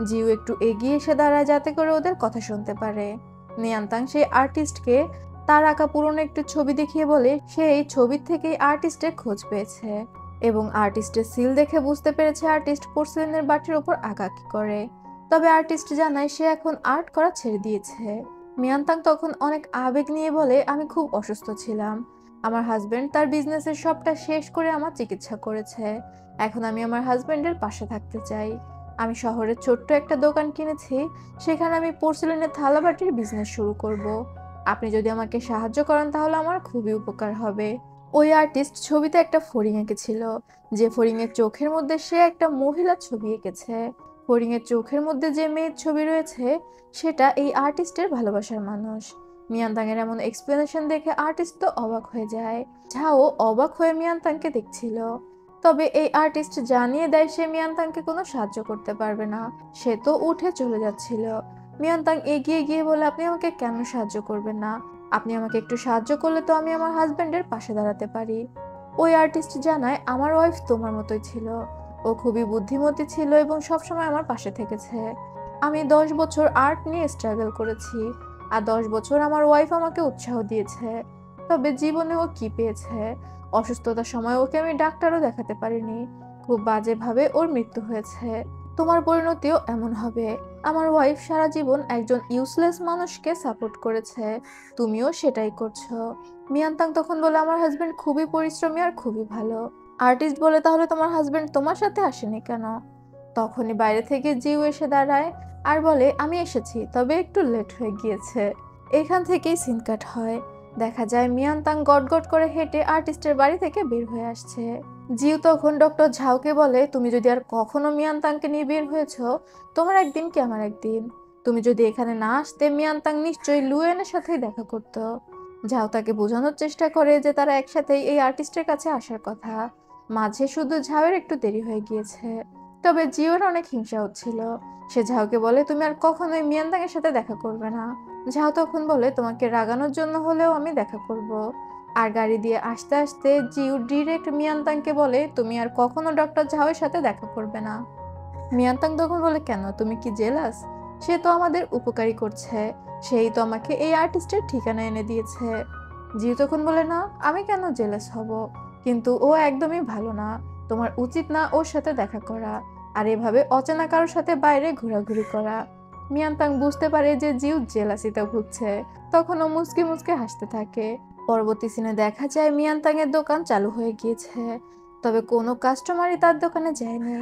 [SPEAKER 1] জিউ একটু এগিয়ে এসে দাঁড়ায় যাতে করে ওদের কথা শুনতে পারে। মিয়ানতাং সেই আর্টিস্টকে তার আঁকা পুরনো একটু ছবি দেখিয়ে বলে সে এই ছবির থেকেই আর্টিস্টের খোঁজ পেয়েছে এবং আর্টিস্টের সিল দেখে বুঝতে পেরেছে আর্টিস্ট পোর্সেলিনের বাটির ওপর আঁকাআঁকি করে। তবে আর্টিস্ট জানায় সে এখন আর্ট করা ছেড়ে দিয়েছে। মিয়ানতাং তখন অনেক আবেগ নিয়ে বলে আমি খুব অসুস্থ ছিলাম, আমার হাজবেন্ড তার বিজনেসের সবটা শেষ করে আমার চিকিৎসা করেছে, এখন আমি আমার হাজবেন্ডের পাশে থাকতে চাই। আমি শহরে ছোট্ট একটা দোকান কিনেছি, সেখানে আমি পোর্সেলিনের থালাবাটির বিজনেস শুরু করব। আপনি যদি আমাকে সাহায্য করেন তাহলে আমার খুবই উপকার হবে। ওই আর্টিস্ট ছবিতে একটা ফড়িং এঁকেছিল, যে ফড়িংয়ের চোখের মধ্যে সে একটা মহিলার ছবি এঁকেছে। ফড়িংয়ের চোখের মধ্যে যে মেয়ের ছবি রয়েছে সেটা এই আর্টিস্টের ভালোবাসার মানুষ। মিয়ানতাংয়ের এমন এক্সপ্লেনেশন দেখে আর্টিস্ট তো অবাক হয়ে যায়। ঝাও অবাক হয়ে মিয়ানতাংকে দেখছিল। তবে এই আর্টিস্ট জানিয়ে দেয় সে মিয়ানতাংকে কোনো সাহায্য করতে পারবে না, সে তো উঠে চলে যাচ্ছিল। মিয়ানতাং এগিয়ে গিয়ে বলে আপনি আমাকে কেন সাহায্য করবেন না, আপনি আমাকে একটু সাহায্য করলে তো আমি আমার হাজবেন্ডের পাশে দাঁড়াতে পারি। ওই আর্টিস্ট জানায় আমার ওয়াইফ তোমার মতোই ছিল, ও খুবই বুদ্ধিমতী ছিল এবং সবসময় আমার পাশে থেকেছে। আমি 10 বছর আর্ট নিয়ে স্ট্রাগল করেছি, আর 10 বছর আমার ওয়াইফ আমাকে উৎসাহ দিয়েছে। তবে জীবনে ও কি পেয়েছে, অসুস্থতার সময় ওকে আমি ডাক্তারও দেখাতে পারিনি, খুব বাজেভাবে ওর মৃত্যু হয়েছে। তোমার পরিণতিও এমন হবে। আমার ওয়াইফ সারা জীবন একজন ইউজলেস মানুষকে সাপোর্ট করেছে, তুমিও সেটাই করছো। মিয়ানতাং তখন বলে আমার হাজবেন্ড খুবই পরিশ্রমী আর খুবই ভালো। আর্টিস্ট বলে তাহলে তোমার হাজবেন্ড তোমার সাথে আসেনি কেন? তখনই বাইরে থেকে জিউ এসে দাঁড়ায় আর বলে আমি এসেছি, তবে একটু লেট হয়ে গিয়েছে। এখান থেকেই সিন কাট হয়। দেখা যায় মিয়ানতাং গটগট করে হেঁটে আর্টিস্টের বাড়ি থেকে বের হয়ে আসছে। জিউ তখন ডক্টর ঝাওকে বলে তুমি যদি আর কখনো মিয়ানতাংকে নিয়ে বের হয়েছো, তোমার একদিন কি আমার একদিন। তুমি যদি এখানে না আসতে মিয়ানতাং নিশ্চয়ই লুয়েনের সাথেই দেখা করতো। ঝাও তাকে বোঝানোর চেষ্টা করে যে তারা একসাথেই এই আর্টিস্টের কাছে আসার কথা, মাঝে শুধু ঝাওয়ের একটু দেরি হয়ে গিয়েছে। তবে জিওর অনেক হিংসা হচ্ছিল। সে ঝাওকে বলে তুমি আর কখনোই মিয়ানতাংয়ের সাথে দেখা করবে না। ঝাও তখন বলে তোমাকে রাগানোর জন্য হলেও আমি দেখা করব। আর গাড়ি দিয়ে আসতে আসতে জিউ ডিরেক্ট মিয়ানতাংকে বলে তুমি আর কখনো ডক্টর ঝাওয়ের সাথে দেখা করবে না। মিয়ানতাং তখন বলে কেন, তুমি কি জেলাস? সে তো আমাদের উপকারী করছে, সেই তো আমাকে এই আর্টিস্টের ঠিকানা এনে দিয়েছে। জিউ তখন বলে না, আমি কেন জেলাস হব, কিন্তু ও একদমই ভালো না, তোমার উচিত না ওর সাথে দেখা করা আর এভাবে অচেনা কারোর সাথে বাইরে ঘোরাঘুরি করা। মিয়ানতাং বুঝতে পারে যে জিউ জেলাসিতে ভুগছে। তখন ও মুচকি মুচকি হাসতে থাকে। পরবর্তী সিনে দেখা যায় মিয়ানতাং এর দোকান চালু হয়ে গিয়েছে, তবে কোনো কাস্টমারই তার দোকানে যায়নি।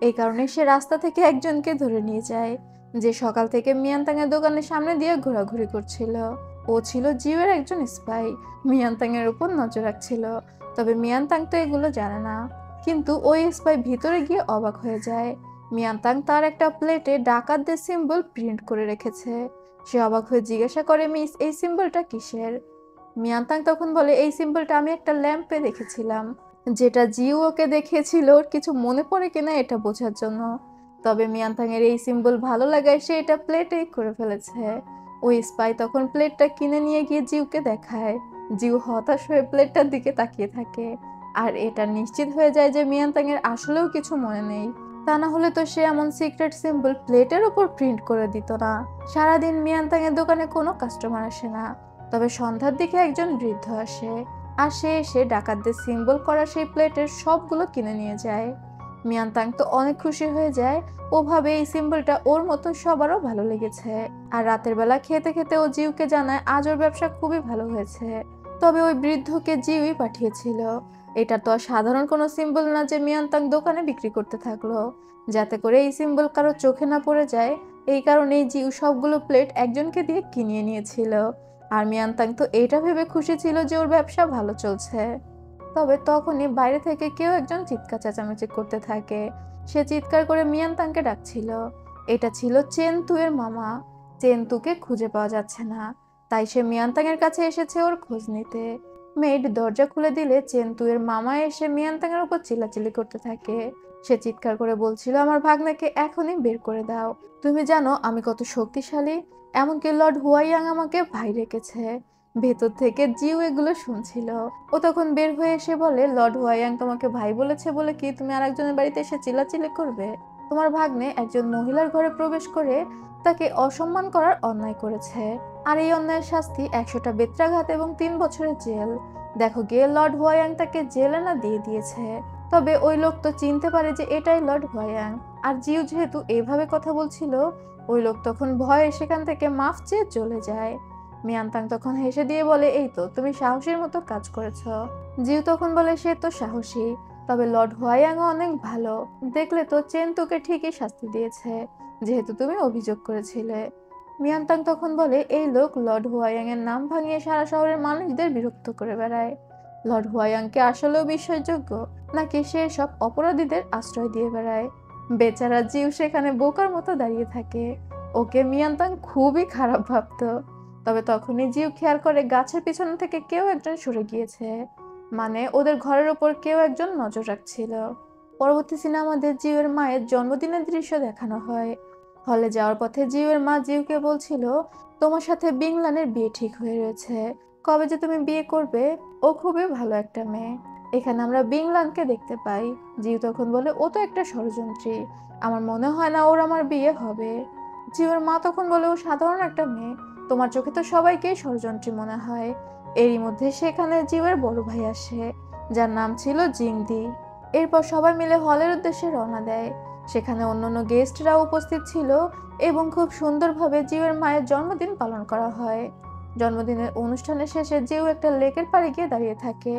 [SPEAKER 1] এই কারণে সে রাস্তা থেকে একজনকে ধরে নিয়ে যায়, যে সকাল থেকে মিয়ানতাং এর দোকানের সামনে দিয়ে ঘোরাঘুরি করছিল। ও ছিল জিউয়ের একজন স্পাই, মিয়ানতাং এর উপর নজর রাখছিল। তবে মিয়ানতাং তো এগুলো জানে না। কিন্তু ওই স্পাই ভিতরে গিয়ে অবাক হয়ে যায়। মিয়ানতাং তার একটা প্লেটে ডাকাতদের সিম্বল প্রিন্ট করে রেখেছে। সে অবাক হয়ে জিজ্ঞাসা করে, মিস, এই সিম্বলটা কিসের? মিয়ানতাং তখন বলে, এই সিম্বলটা আমি একটা ল্যাম্পে দেখেছিলাম, যেটা জিউ ওকে দেখিয়েছিল ওর কিছু মনে পড়ে কিনা এটা বোঝার জন্য। তবে মিয়ানতাং এর এই সিম্বল ভালো লাগায় সে এটা প্লেটেই করে ফেলেছে। ওই স্পাই তখন প্লেটটা কিনে নিয়ে গিয়ে জিউকে দেখায়। জিউ হতাশ হয়ে প্লেটটার দিকে তাকিয়ে থাকে, আর এটা নিশ্চিত হয়ে যায় যে মিয়ানতাং এর আসলেও কিছু মনে নেই। তা না হলে তো সে এমন সিক্রেট সিম্বল প্লেটের উপর প্রিন্ট করে দিত না। সারাদিন মিয়ানতাং এর দোকানে কোনো কাস্টমার আসে না। তবে সন্ধ্যার দিকে একজন বৃদ্ধ আসে, আর সে এসে ডাকাতদের সিম্বল করা সেই প্লেটের সবগুলো কিনে নিয়ে যায়। মিয়ানতাং তো অনেক খুশি হয়ে যায়। ও ভাবে এই সিম্বলটা ওর মতো সবারও ভালো লেগেছে। আর রাতের বেলা খেতে খেতে ও জিউকে জানায় আজ ওর ব্যবসা খুবই ভালো হয়েছে। তবে ওই বৃদ্ধকে জিউই পাঠিয়েছিল। এটা তো আর সাধারণ কোনো সিম্বল না যে মিয়ানতাং দোকানে বিক্রি করতে থাকলো। যাতে করে এই সিম্বল কারো চোখে না পড়ে যায়, এই কারণেই জিউ সবগুলো প্লেট একজনকে দিয়ে কিনিয়ে নিয়েছিল। আর মিয়ানতাং তো এটা ভেবে খুশি ছিল যে ওর ব্যবসা ভালো চলছে। তবে তখনই বাইরে থেকে কেউ একজন চিৎকার চেঁচামেচি করতে থাকে। সে চিৎকার করে মিয়ানতাংকে ডাকছিল। এটা ছিল চেনতু এর মামা। চেনতুকে খুঁজে পাওয়া যাচ্ছে না, তাই সে মিয়ানতাং এর কাছে এসেছে ওর খোঁজ নিতে। মেয়েড দরজা খুলে দিলে চেনতু এর মামা এসে মিয়ানতাং এর উপর চিল্লাচিল্লি করতে থাকে। সে চিৎকার করে বলছিল, আমার ভাগ্নেকে এখনই বের করে দাও। তুমি জানো আমি কত শক্তিশালী? এমনকি লর্ড হুয়াইয়াং আমাকে ভাই রেখেছে। ভেতর থেকে জিউ এগুলো শুনছিল। ও তখন বের হয়ে এসে বলে, লর্ড হুয়াইয়াং তোমাকে ভাই বলেছে বলে কি তুমি আরেকজনের বাড়িতে এসে চিল্লাচিল্লি করবে? তোমার ভাগ্নে একজন মহিলার ঘরে প্রবেশ করে তাকে অসম্মান করার অন্যায় করেছে, আর এই অন্যায়ের শাস্তি 100টা বেত্রাঘাত এবং 3 বছরের জেল। দেখো গিয়ে লর্ড হুয়াইয়াং তাকে জেলে না দিয়ে দিয়েছে। তবে ওই লোক তো চিনতে পারে যে এটাই লর্ড হুয়াইয়াং। আর জিউ যেহেতু এইভাবে কথা বলছিল, ওই লোক তখন ভয়ে সেখান থেকে মাফ চেয়ে চলে যায়। মিয়ানতাং তখন হেসে দিয়ে বলে, এই তো তুমি সাহসীর মতো কাজ করেছ। জিউ তখন বলে, সে তো সাহসী, তবে লর্ড হুয়াইয়াংও অনেক ভালো। দেখলে তো চেনতুকে ঠিকই শাস্তি দিয়েছে, যেহেতু তুমি অভিযোগ করেছিলে। মিয়ানতাং তখন বলে, এই লোক লর্ড হুয়াইয়াং এর নাম ভাঙিয়ে সারা শহরের মানুষদের বিরক্ত করে বেড়ায়। লর্ড হুয়াইয়াংকে আসলেও বিশ্বাসযোগ্য, নাকি সে সব অপরাধীদের আশ্রয় দিয়ে বেড়ায়? বেচারা জিউ সেখানে বোকার মতো দাঁড়িয়ে থাকে। ওকে মিয়ানতাং খুবই খারাপ ভাবতো। তবে তখনই জিউ খেয়াল করে গাছের পিছন থেকে কেউ একজন সরে গিয়েছে, মানে ওদের ঘরের ওপর কেউ একজন নজর রাখছিল। পরবর্তী সিনে আমাদের জিউয়ের মায়ের জন্মদিনের দৃশ্য দেখানো হয়। হলে যাওয়ার পথে জিউয়ের মা জিউকে বলছিল, তোমার সাথে বিংলানের বিয়ে ঠিক হয়ে রয়েছে, কবে যে তুমি বিয়ে করবে? ও খুবই ভালো একটা মেয়ে। এখানে আমরা বিংলানকে দেখতে পাই। জিউ তখন বলে, ও তো একটা ষড়যন্ত্রী, আমার মনে হয় না ওর আমার বিয়ে হবে। জিউয়ের মা তখন বলে, ও সাধারণ একটা মেয়ে, তোমার চোখে তো সবাইকেই ষড়যন্ত্রী মনে হয়। এরই মধ্যে সেখানে জিউয়ের বড় ভাই আসে, যার নাম ছিল জিংদি। এরপর সবাই মিলে হলের উদ্দেশ্যে রওনা দেয়। সেখানে অন্যান্য গেস্টরা উপস্থিত ছিল এবং খুব সুন্দরভাবে জিউয়ের মায়ের জন্মদিন পালন করা হয়। জন্মদিনের অনুষ্ঠানের শেষে জিউ একটা লেকের পাড়ে গিয়ে দাঁড়িয়ে থাকে।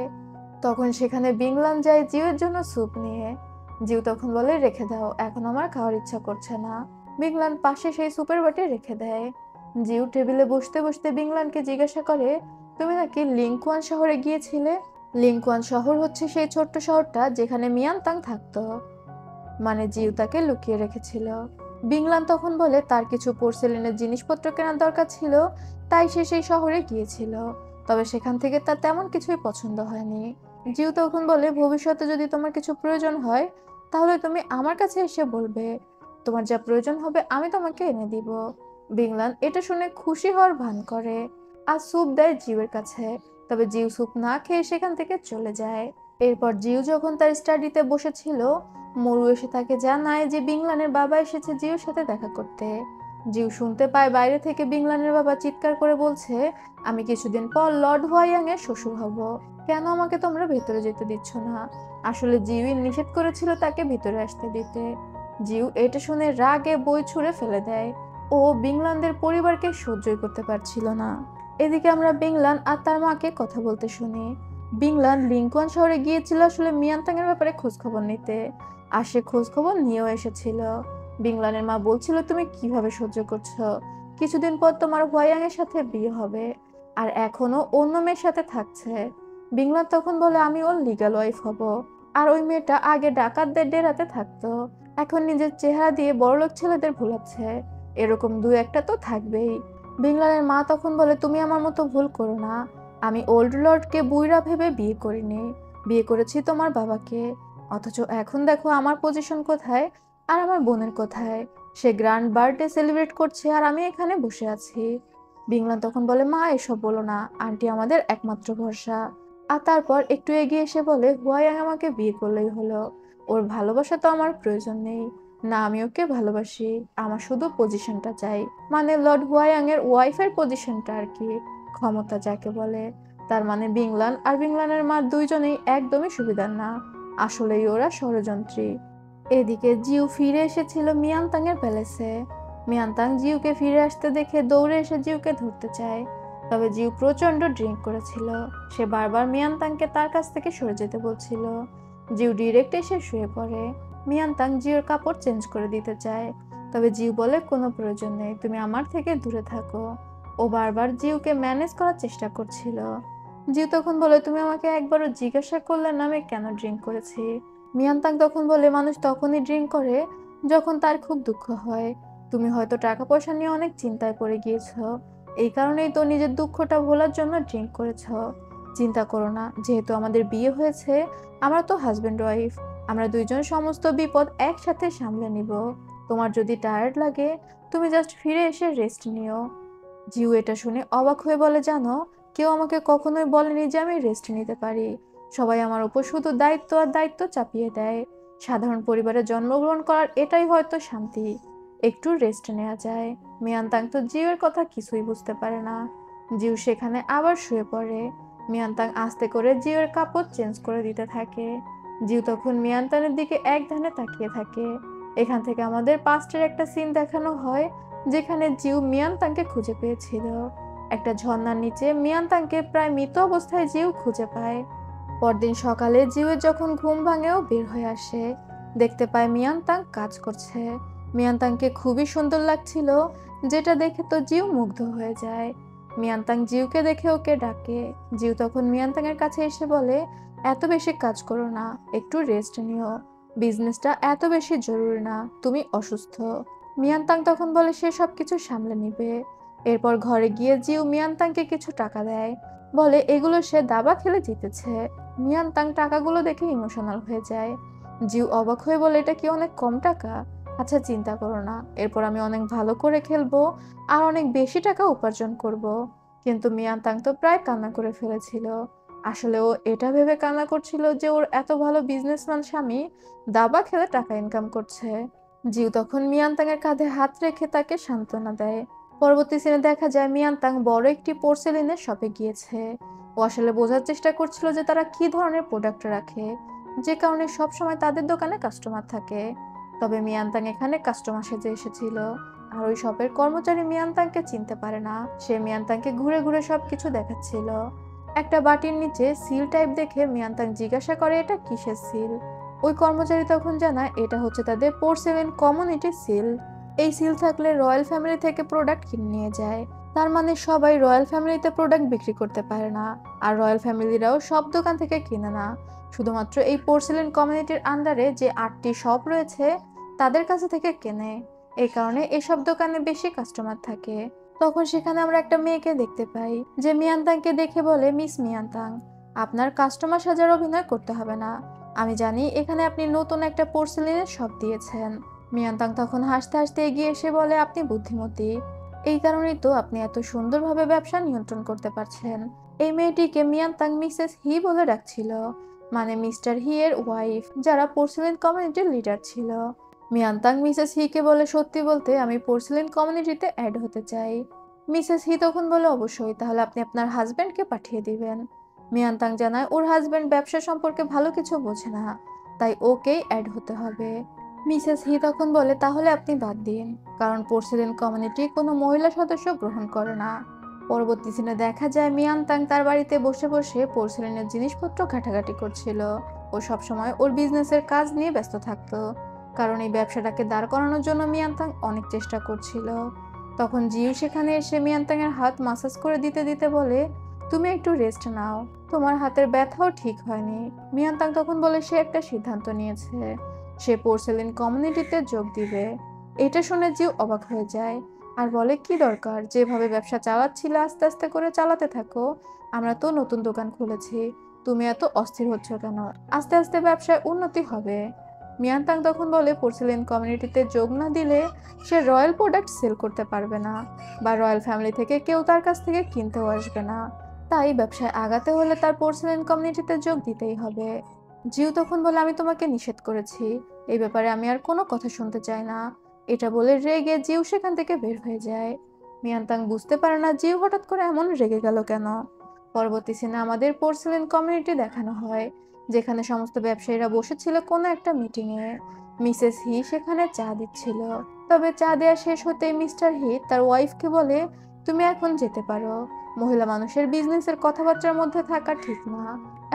[SPEAKER 1] তখন সেখানে বিংলান যায় জিউয়ের জন্য স্যুপ নিয়ে। জিউ তখন বলে, রেখে দাও, এখন আমার খাওয়ার ইচ্ছা করছে না। বিংলান পাশে সেই স্যুপের বাটি রেখে দেয়। জিউ টেবিলে বসতে বসতে বিংলানকে জিজ্ঞাসা করে, তুমি নাকি লিংকুয়ান শহরে গিয়েছিলে? লিংকুয়ান শহর হচ্ছে সেই ছোট্ট শহরটা যেখানে মিয়ানতাং থাকতো, মানে জিউ তাকে লুকিয়ে রেখেছিল। বিংলান তখন বলে, তার কিছু পোর্সেলিনের জিনিসপত্র কেনার দরকার ছিল, তাই সে সেই শহরে গিয়েছিল। তবে সেখান থেকে তার তেমন কিছুই পছন্দ হয়নি। জিউ তখন বলে, ভবিষ্যতে যদি তোমার কিছু প্রয়োজন হয় তাহলে তুমি আমার কাছে এসে বলবে, তোমার যা প্রয়োজন হবে আমি তোমাকে এনে দিব। বিংলান এটা শুনে খুশি হওয়ার ভান করে আর স্যুপ দেয় জিউয়ের কাছে। তবে জিউ স্যুপ না খেয়ে সেখান থেকে চলে যায়। এরপর জিউ যখন তার স্টাডিতে বসেছিল, মরু এসে তাকে জানায় যে বিংলানের বাবা এসেছে জিউর সাথে দেখা করতে। জিউ শুনতে পায় বাইরে থেকে বিংলানের বাবা চিৎকার করে বলছে, আমি কিছুদিন পর লর্ড হুয়াইয়াং এর শ্বশুর হব, কেন আমাকে তোমরা ভেতরে যেতে দিচ্ছ না? আসলে জিউই নিষেধ করেছিল তাকে ভিতরে আসতে দিতে। জিউ এটা শুনে রাগে বই ছুঁড়ে ফেলে দেয়। ও বিংলানদের পরিবারকে সহ্যই করতে পারছিল না। এদিকে আমরা বিংলান আর তার মাকে কথা বলতে শুনি। বিংলান লিংকন শহরে গিয়েছিল আসলে মিয়ানতাং এর ব্যাপারে খোঁজ খবর নিতে, আর সে খোঁজ খবর নিয়েও এসেছিল। বিংলানের মা বলছিল, তুমি কিভাবে সহ্য করছো? কিছুদিন পর তোমার হোয়াইয়াং এর সাথে বিয়ে হবে, আর এখনো অন্য মেয়ের সাথে থাকছে। বিংলান তখন বলে, আমি ওর লিগ্যাল ওয়াইফ হব। আর ওই মেয়েটা আগে ডাকাতদের ডেরাতে থাকতো, এখন নিজের চেহারা দিয়ে বড়লোক ছেলেদের ভুলাচ্ছে। এরকম দু একটা তো থাকবেই। বিংলানের মা তখন বলে, তুমি আমার মতো ভুল করো না। আমি ওল্ড লর্ডকে বুইড়া ভেবে বিয়ে করিনি, বিয়ে করেছি তোমার বাবাকে। অথচ এখন দেখো আমার পজিশন কোথায়, আর আমার বোনের কোথায়। সে গ্র্যান্ড বার্থডে সেলিব্রেট করছে আর আমি এখানে বসে আছি। বিংলান তখন বলে, মা এসব বলো না, আন্টি আমাদের একমাত্র ভরসা। আর তারপর একটু এগিয়ে এসে বলে, হুয়াইয়াং আমাকে বিয়ে করলেই হলো, ওর ভালোবাসা তো আমার প্রয়োজন নেই। না, আমি ওকে ভালোবাসি, আমার শুধু পজিশনটা চাই, মানে লর্ড হুয়াইয়াং এর ওয়াইফের পজিশনটা আর কি, ক্ষমতা যাকে বলে। তার মানে বিংলান আর বিংলানের মা দুইজনেই একদমই সুবিধার না, আসলেই ওরা ষড়যন্ত্রী। এদিকে জিউ ফিরে এসেছিল মিয়ানতাং এর প্যালেসে। মিয়ানতাং জিউকে ফিরে আসতে দেখে দৌড়ে এসে জিউকে ধরতে চায়, তবে জিউ প্রচন্ড ড্রিঙ্ক করেছিল। সে বারবার মিয়ানতাংকে তার কাছ থেকে সরে যেতে বলছিল। জিউ ডিরেক্ট এসে শুয়ে পড়ে। মিয়ানতাং জিউর কাপড় চেঞ্জ করে দিতে চায়, তবে জিউ বলে, কোনো প্রয়োজন নেই, তুমি আমার থেকে দূরে থাকো। ও বারবার জিউকে ম্যানেজ করার চেষ্টা করছিল। জিউ তখন বলে, তুমি আমাকে একবারও জিজ্ঞাসা করলে না আমি কেন ড্রিঙ্ক করেছি? মিয়ানতাং তখন বলে, মানুষ তখনই ড্রিঙ্ক করে যখন তার খুব দুঃখ হয়। তুমি হয়তো টাকা পয়সা নিয়ে অনেক চিন্তায় পড়ে গিয়েছো, এই কারণেই তো নিজের দুঃখটা ভোলার জন্য ড্রিঙ্ক করেছো। চিন্তা করো না, যেহেতু আমাদের বিয়ে হয়েছে, আমরা তো হাজবেন্ড ওয়াইফ, আমরা দুইজন সমস্ত বিপদ একসাথে সামলে নিব। তোমার যদি টায়ার্ড লাগে, তুমি জাস্ট ফিরে এসে রেস্ট নিও। জিউ এটা শুনে অবাক হয়ে বলে, জানো, কেউ আমাকে কখনোই বলেনি যে আমি রেস্ট নিতে পারি। সবাই আমার উপর শুধু দায়িত্ব আর দায়িত্ব চাপিয়ে দেয়। সাধারণ পরিবারে জন্মগ্রহণ করার এটাই হয়তো শান্তি, একটু রেস্ট নেওয়া যায়। মিয়ানতাং তো জিউয়ের কথা কিছুই বুঝতে পারে না। জিউ সেখানে আবার শুয়ে পড়ে। মিয়ানতাং আস্তে করে জিউয়ের কাপড় চেঞ্জ করে দিতে থাকে। জিউ তখন মিয়ানতাংয়ের দিকে এক ধ্যানে তাকিয়ে থাকে। এখান থেকে আমাদের পাস্টের একটা সিন দেখানো হয়, যেখানে জিউ মিয়ানতাংকে খুঁজে পেয়েছিল। একটা ঝর্ণার নিচে মিয়ানতাংকে প্রায় মৃত অবস্থায় জিউ খুঁজে পায়। পরদিন সকালে জিউয়ের যখন ঘুম ভাঙেও বের হয়ে আসে, দেখতে পায় মিয়ানতাং কাজ করছে। মিয়ানতাংকে খুবই সুন্দর লাগছিল, যেটা দেখে তো জিউ মুগ্ধ হয়ে যায়। মিয়ানতাং জিউকে দেখে ওকে ডাকে। জিউ তখন মিয়ানতাং এর কাছে এসে বলে, এত বেশি কাজ করো না, একটু রেস্ট নিও, বিজনেসটা এত বেশি জরুরি না, তুমি অসুস্থ। মিয়ানতাং তখন বলে সে সবকিছু সামলে নিবে। এরপর ঘরে গিয়ে জিউ মিয়ানতাংকে কিছু টাকা দেয়, বলে এগুলো সে দাবা খেলে জিতেছে। মিয়ানতাং টাকাগুলো দেখে ইমোশনাল হয়ে যায়। জিউ অবাক হয়ে বলে, এটা কি অনেক কম টাকা? আচ্ছা চিন্তা করো না, এরপর আমি অনেক ভালো করে খেলবো আর অনেক বেশি টাকা উপার্জন করব। কিন্তু মিয়ানতাং তো প্রায় কান্না করে ফেলেছিল। আসলে ও এটা ভেবে কান্না করছিল যে ওর এত ভালো বিজনেসম্যান স্বামী দাবা খেলে টাকা ইনকাম করছে। জিউ তখন মিয়ানতাং এর কাঁধে হাত রেখে তাকে সান্ত্বনা দেয়। পরবর্তী সিনে দেখা যায় মিয়ানতাং বড় একটি পোর্সেলিনের শপে গিয়েছে। ও আসলে বোঝার চেষ্টা করছিল যে তারা কি ধরনের প্রোডাক্ট রাখে, যে কারণে সব সময় তাদের দোকানে কাস্টমার থাকে। তবে মিয়ানতাং এখানে কাস্টমার সেজে এসেছিল, আর ওই শপের কর্মচারী মিয়ানতাংকে চিনতে পারে না। সে মিয়ানতাংকে ঘুরে ঘুরে সবকিছু দেখাচ্ছিল। একটা বাটির নিচে সিল টাইপ দেখে মিয়ানতাং জিজ্ঞাসা করে, এটা কিসের সিল? ওই কর্মচারী তখন জানায় এটা হচ্ছে তাদের পোর্সেলেন কমিউনিটি সিল। এই সিল থাকলে রয়্যাল ফ্যামিলি থেকে প্রোডাক্ট কিনে নিয়ে যায়। তার মানে সবাই রয়্যাল ফ্যামিলিতে প্রোডাক্ট বিক্রি করতে পারে না, আর রয়্যাল ফ্যামিলিরাও সব দোকান থেকে কিনে না। শুধুমাত্র এই পোর্সেলেন কমিউনিটির আন্ডারে যে 8টি শপ রয়েছে তাদের কাছে থেকে কেনে। এই কারণে এসব দোকানে বেশি কাস্টমার থাকে। তখন সেখানে আমরা একটা মেয়েকে দেখতে পাই, যে মিয়ানতাংকে দেখে বলে, মিস মিয়ানতাং, আপনার কাস্টমার সাজার অভিনয় করতে হবে না, আমি জানি এখানে আপনি নতুন একটা পোর্সেলিনের শপ দিয়েছেন। মিয়ানতাং তখন হাসতে হাসতে এগিয়ে এসে বলে, আপনি বুদ্ধিমতী, এই কারণেই তো আপনি এত সুন্দরভাবে ব্যবসা নিয়ন্ত্রণ করতে পারছেন। এই মেয়েটিকে মিয়ানতাং মিসেস হি বলে ডাকছিল, মানে মিস্টার হি এর ওয়াইফ, যারা পোর্সেলিন কমিউনিটির লিডার ছিল। মিয়ানতাং মিসেস হিকে বলে, সত্যি বলতে আমি পোর্সেলিন কমিউনিটিতে অ্যাড হতে চাই। মিসেস হি তখন বলে, অবশ্যই, তাহলে আপনি আপনার হাজবেন্ডকে পাঠিয়ে দিবেন। মিয়ানতাং জানায় ওর হাজবেন্ড ব্যবসা সম্পর্কে ভালো কিছু বোঝে না, তাই ওকেই অ্যাড হতে হবে। মিসেস হি তখন বলে, তাহলে আপনি বাদ দিন, কারণ পোর্সেলেন কমিউনিটি কোনো মহিলা সদস্য গ্রহণ করে না। পরবর্তী সিনে দেখা যায় মিয়ানতাং তার বাড়িতে বসে বসে পোর্সেলেনের জিনিসপত্র ঘাটাঘাটি করছিল। ও সবসময় ওর বিজনেসের কাজ নিয়ে ব্যস্ত থাকতো, কারণ এই ব্যবসাটাকে দাঁড় করানোর জন্য মিয়ানতাং অনেক চেষ্টা করছিল। তখন জিউ সেখানে এসে মিয়ানতাং এর হাত মাসাজ করে দিতে দিতে বলে, তুমি একটু রেস্ট নাও, তোমার হাতের ব্যথাও ঠিক হয়নি। মিয়ানতাং তখন বলে সে একটা সিদ্ধান্ত নিয়েছে, সে পোর্সেলিন কমিউনিটিতে যোগ দিবে। এটা শুনে জিউ অবাক হয়ে যায় আর বলে, কি দরকার, যেভাবে ব্যবসা চালাচ্ছিলে আস্তে আস্তে করে চালাতে থাকো, আমরা তো নতুন দোকান খুলেছি, তুমি এত অস্থির হচ্ছ কেন? আস্তে আস্তে ব্যবসায় উন্নতি হবে। মিয়ানতাং তখন বলে, পোর্সেলিন কমিউনিটিতে যোগ না দিলে সে রয়্যাল প্রোডাক্ট সেল করতে পারবে না, বা রয়্যাল ফ্যামিলি থেকে কেউ তার কাছ থেকে কিনতেও আসবে না। তাই ব্যবসায় আগাতে হলে তার পোর্সেলিন কমিউনিটিতে যোগ দিতেই হবে। জিউ তখন বলে, আমি তোমাকে নিষেধ করেছি, এই ব্যাপারে আমি আর কোনো কথা শুনতে চাই না। এটা বলে রেগে জিউ সেখান থেকে বের হয়ে যায়। মিয়ানতাং বুঝতে পারে না জিউ হঠাৎ করে এমন রেগে গেল কেন। পরবর্তী সিনে আমাদের পোর্সেলেন কমিউনিটি দেখানো হয়, যেখানে সমস্ত ব্যবসায়ীরা বসেছিল কোনো একটা মিটিং এ। মিসেস হি সেখানে চা দিচ্ছিল। তবে চা দেওয়া শেষ হতেই মিস্টার হি তার ওয়াইফকে বলে, তুমি এখন যেতে পারো, মহিলা মানুষের বিজনেসের কথাবার্তার মধ্যে থাকা ঠিক না।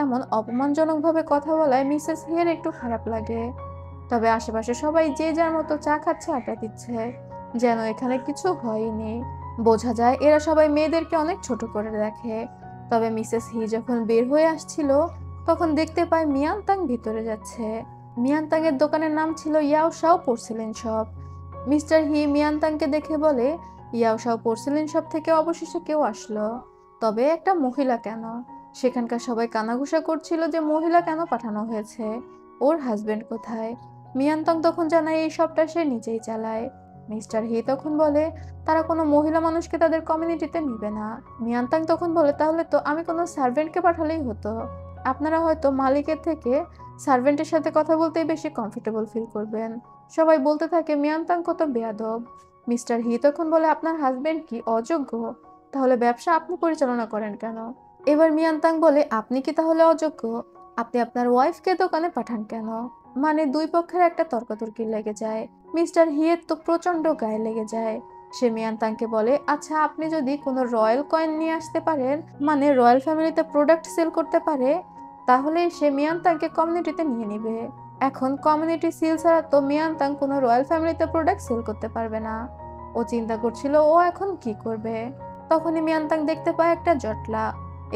[SPEAKER 1] এমন অপমানজনকভাবে কথা বলায় মিসেস হিয়ের একটু খারাপ লাগে। তবে আশেপাশে সবাই যে যার মতো চা খাচ্ছে, আড্ডা দিচ্ছে, যেন এখানে কিছু হয়নি। বোঝা যায় এরা সবাই মেয়েদেরকে অনেক ছোট করে দেখে। তবে মিসেস হি যখন বের হয়ে আসছিল, তখন দেখতে পায় মিয়ানতাং ভিতরে যাচ্ছে। মিয়ানতাং এর দোকানের নাম ছিল ইয়াও শাও পোর্সেলেন শপ। মিস্টার হি মিয়ানতাংকে দেখে বলে, ইয়াও শাও পোর্সেলেন শপ থেকে অবশেষে কেউ আসলো, তবে একটা মহিলা কেন? সেখানকার সবাই কানাঘুষা করছিল যে মহিলা কেন পাঠানো হয়েছে, ওর হাজবেন্ড কোথায়? মিয়ানতাং তখন জানায় এই সবটা সে নিজেই চালায়। মিস্টার হি তখন বলে, তারা কোনো মহিলা মানুষকে তাদের কমিউনিটিতে নিবে না। মিয়ানতাং তখন বলে, তাহলে তো আমি কোনো সার্ভেন্টকে পাঠালেই হতো, আপনারা হয়তো মালিকের থেকে সার্ভেন্টের সাথে কথা বলতেই বেশি কমফোর্টেবল ফিল করবেন। সবাই বলতে থাকে মিয়ানতাং কত বেয়াদব। মিস্টার হি তখন বলে, আপনার হাজবেন্ড কি অযোগ্য? তাহলে ব্যবসা আপনি পরিচালনা করেন কেন? এবার মিয়ানতাং বলে, আপনি কি তাহলে অযোগ্য? আপনি আপনার ওয়াইফকে দোকানে পাঠান কেন? মানে দুই পক্ষের একটা তর্কাতর্কি লেগে যায়। মিস্টার হিয়ের তো প্রচন্ড গায়ে লেগে যায়। সে মিয়ানতাংকে বলে, আচ্ছা আপনি যদি কোনো রয়্যাল কয়েন নিয়ে আসতে পারেন, মানে রয়্যাল ফ্যামিলিতে প্রোডাক্ট সেল করতে পারে, তাহলে সে মিয়ানতাংকে কমিউনিটিতে নিয়ে নিবে। এখন কমিউনিটি সিল ছাড়া তো মিয়ানতাং কোনো রয়্যাল ফ্যামিলিতে প্রোডাক্ট সেল করতে পারবে না। ও চিন্তা করছিল ও এখন কি করবে। তখনই মিয়ানতাং দেখতে পায় একটা জটলা।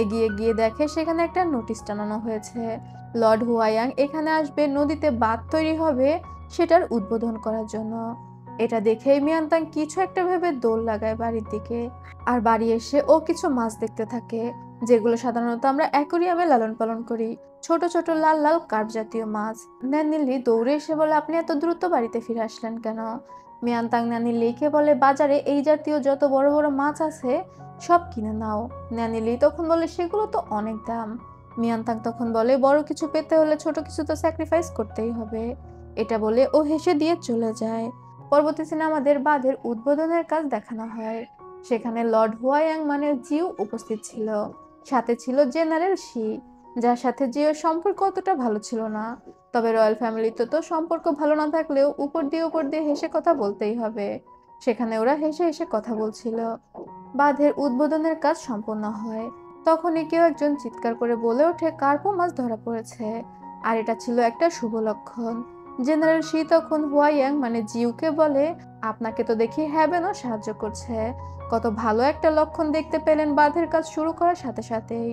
[SPEAKER 1] এগিয়ে গিয়ে দেখে সেখানে একটা নোটিশ টানানো হয়েছে, লর্ড হুয়ায়াং এখানে আসবে, নদীতে বাঁধ তৈরি হবে সেটার উদ্বোধন করার জন্য। এটা দেখে মিয়ানতাং কিছু একটা ভেবে দৌড় লাগায় বাড়ির দিকে। আর বাড়ি এসে ও কিছু মাছ দেখতে থাকে, যেগুলো সাধারণত আমরা অ্যাকোরিয়ামে লালন পালন করি, ছোট ছোট লাল লাল কার্প জাতীয় মাছ। ন্যানিলি দৌড়ে এসে বলে, আপনি এত দ্রুত বাড়িতে ফিরে আসলেন কেন? মিয়ানতাং ন্যানিলিকে বলে, বাজারে এই জাতীয় যত বড় বড় মাছ আছে সব কিনে নাও। ন্যানিলি তখন বলে, সেগুলো তো অনেক দাম। মিয়ানতাং তখন বলে, বড় কিছু পেতে হলে ছোট কিছু তো স্যাক্রিফাইস করতেই হবে। এটা বলে ও হেসে দিয়ে চলে যায়। পরবর্তী সিনে আমাদের বাঁধের উদ্বোধনের কাজ দেখানো হয়। সেখানে লর্ড হুয়ায়াং মানে জিউ উপস্থিত ছিল, সাথে ছিল জেনারেল শি, যার সাথে জিওর সম্পর্ক অতটা ভালো ছিল না। তবে রয়্যাল ফ্যামিলিতে তো সম্পর্ক ভালো না থাকলেও উপর দিয়ে হেসে কথা বলতেই হবে। সেখানে ওরা হেসে হেসে কথা বলছিল। বাঁধের উদ্বোধনের কাজ সম্পন্ন হয়। তখনই কেউ একজন চিৎকার করে বলে ওঠে, কার্পো মাছ ধরা পড়েছে। আর এটা ছিল একটা শুভ লক্ষণ। জেনারেল শি তখন হুয়াইয়াং মানে জিউকে বলে, আপনাকে তো দেখি হ্যাবেনও সাহায্য করছে, কত ভালো একটা লক্ষণ দেখতে পেলেন বাঁধের কাজ শুরু করার সাথে সাথেই।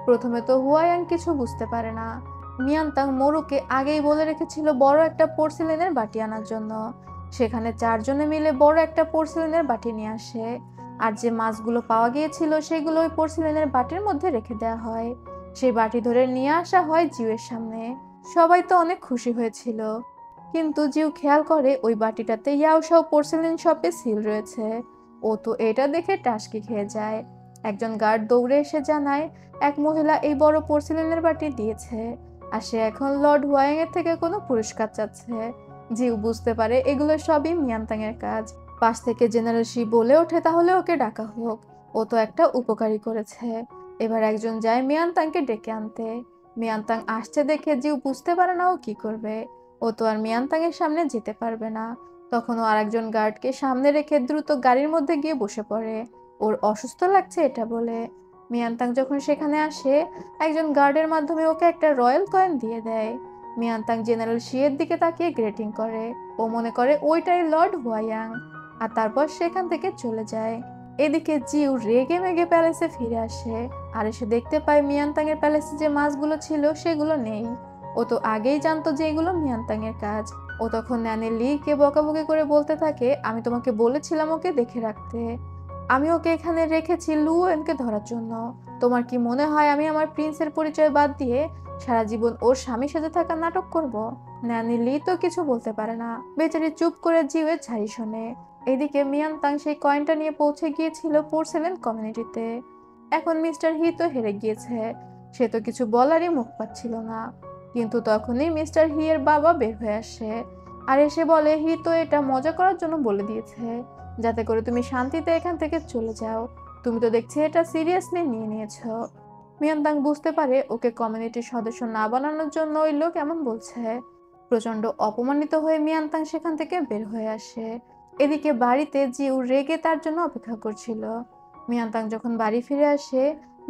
[SPEAKER 1] প্রথমে তো হুয়াইয়াং কিছু বুঝতে পারে না। মিয়ানতাং মোরুকে আগেই বলে রেখেছিল বড় একটা পোর্সেলেনের বাটি আনার জন্য। সেখানে চারজনে মিলে বড় একটা পোর্সেলেনের বাটি নিয়ে আসে। আর যে মাছগুলো পাওয়া গিয়েছিল সেগুলো ওই পোর্সেলেনের বাটির মধ্যে রেখে দেওয়া হয়। সেই বাটি ধরে নিয়ে আসা হয় জিউয়ের সামনে। সবাই তো অনেক খুশি হয়েছিল, কিন্তু জিউ খেয়াল করে ওই বাটিটাতে ইয়াওশাও পোর্সেলেন শপে সিল রয়েছে। ও তো এটা দেখে টাসকি খেয়ে যায়। একজন গার্ড দৌড়ে এসে জানায়, এক মহিলা এই বড় পোর্সেলেনের বাটি দিয়েছে, আর সে এখন লর্ড হুয়াইং এর থেকে কোনো পুরস্কার চাচ্ছে। জিউ বুঝতে পারে এগুলো সবই মিয়ানতাং এর কাজ। পাশ থেকে জেনারেল শি বলে ওঠে, তাহলে ওকে ডাকা হোক, ও তো একটা উপকারী করেছে। এবার একজন যায় মিয়ানতাংকে ডেকে আনতে। মিয়ানতাং আসছে দেখে জিউ বুঝতে পারে না ও কি করবে। ও তো আর মিয়ানতাংয়ের সামনে যেতে পারবে না। তখন ও আরেকজন গার্ডকে সামনে রেখে দ্রুত গাড়ির মধ্যে গিয়ে বসে পড়ে, ওর অসুস্থ লাগছে এটা বলে। মিয়ানতাং যখন সেখানে আসে, একজন গার্ডের মাধ্যমে ওকে একটা রয়্যাল কয়েন দিয়ে দেয়। মিয়ানতাং জেনারেল শিয়ের দিকে তাকিয়ে গ্রেটিং করে, ও মনে করে ওইটাই লর্ড হুয়ায়াং, আর তারপর সেখান থেকে চলে যায়। এদিকে জিউ রেগে মেগে প্যালেসে ফিরে আসে, আর এসে দেখতে পায় মিয়ানতাং এর প্যালেসে যে মাছগুলো ছিল সেগুলো নেই। ও তো আগেই জানতো যে এগুলো মিয়ানতাং এর কাজ। ও তখন ন্যানি লিকে বকাবকি করে বলতে থাকে, আমি তোমাকে বলেছিলাম ওকে দেখে রাখতে, আমি ওকে এখানে রেখেছি লুয়েনকে ধরার জন্য। তোমার কি মনে হয় আমি আমার প্রিন্সের পরিচয় বাদ দিয়ে সারা জীবন ওর স্বামী সেজে থাকার নাটক করব? ন্যানি লি তো কিছু বলতে পারে না, বেচারি চুপ করে জিউয়ের ঝাড়ি শোনে। এদিকে মিয়ানতাং সেই কয়েনটা নিয়ে পৌঁছে গিয়েছিল পোর্সেলেন কমিউনিটিতে। এখন মিস্টার হি তো হেরে গিয়েছে, সে তো কিছু বলারই মুখ পাচ্ছিল না। কিন্তু তখনই মিস্টার হি এর বাবা বের হয়ে আসে, আর এসে বলে হি তো এটা মজা করার জন্য বলে দিয়েছে, যাতে করে তুমি শান্তিতে এখান থেকে চলে যাও। তুমি তো দেখছি এটা সিরিয়াসলি নিয়ে নিয়েছো। মিয়ানতাং বুঝতে পারে ওকে কমিউনিটির সদস্য না বানানোর জন্য ওই লোক এমন বলছে। প্রচন্ড অপমানিত হয়ে মিয়ানতাং সেখান থেকে বের হয়ে আসে। এদিকে বাড়িতে জিউ রেগে তার জন্য অপেক্ষা করছিল। মিয়ানতাং যখন বাড়ি ফিরে আসে,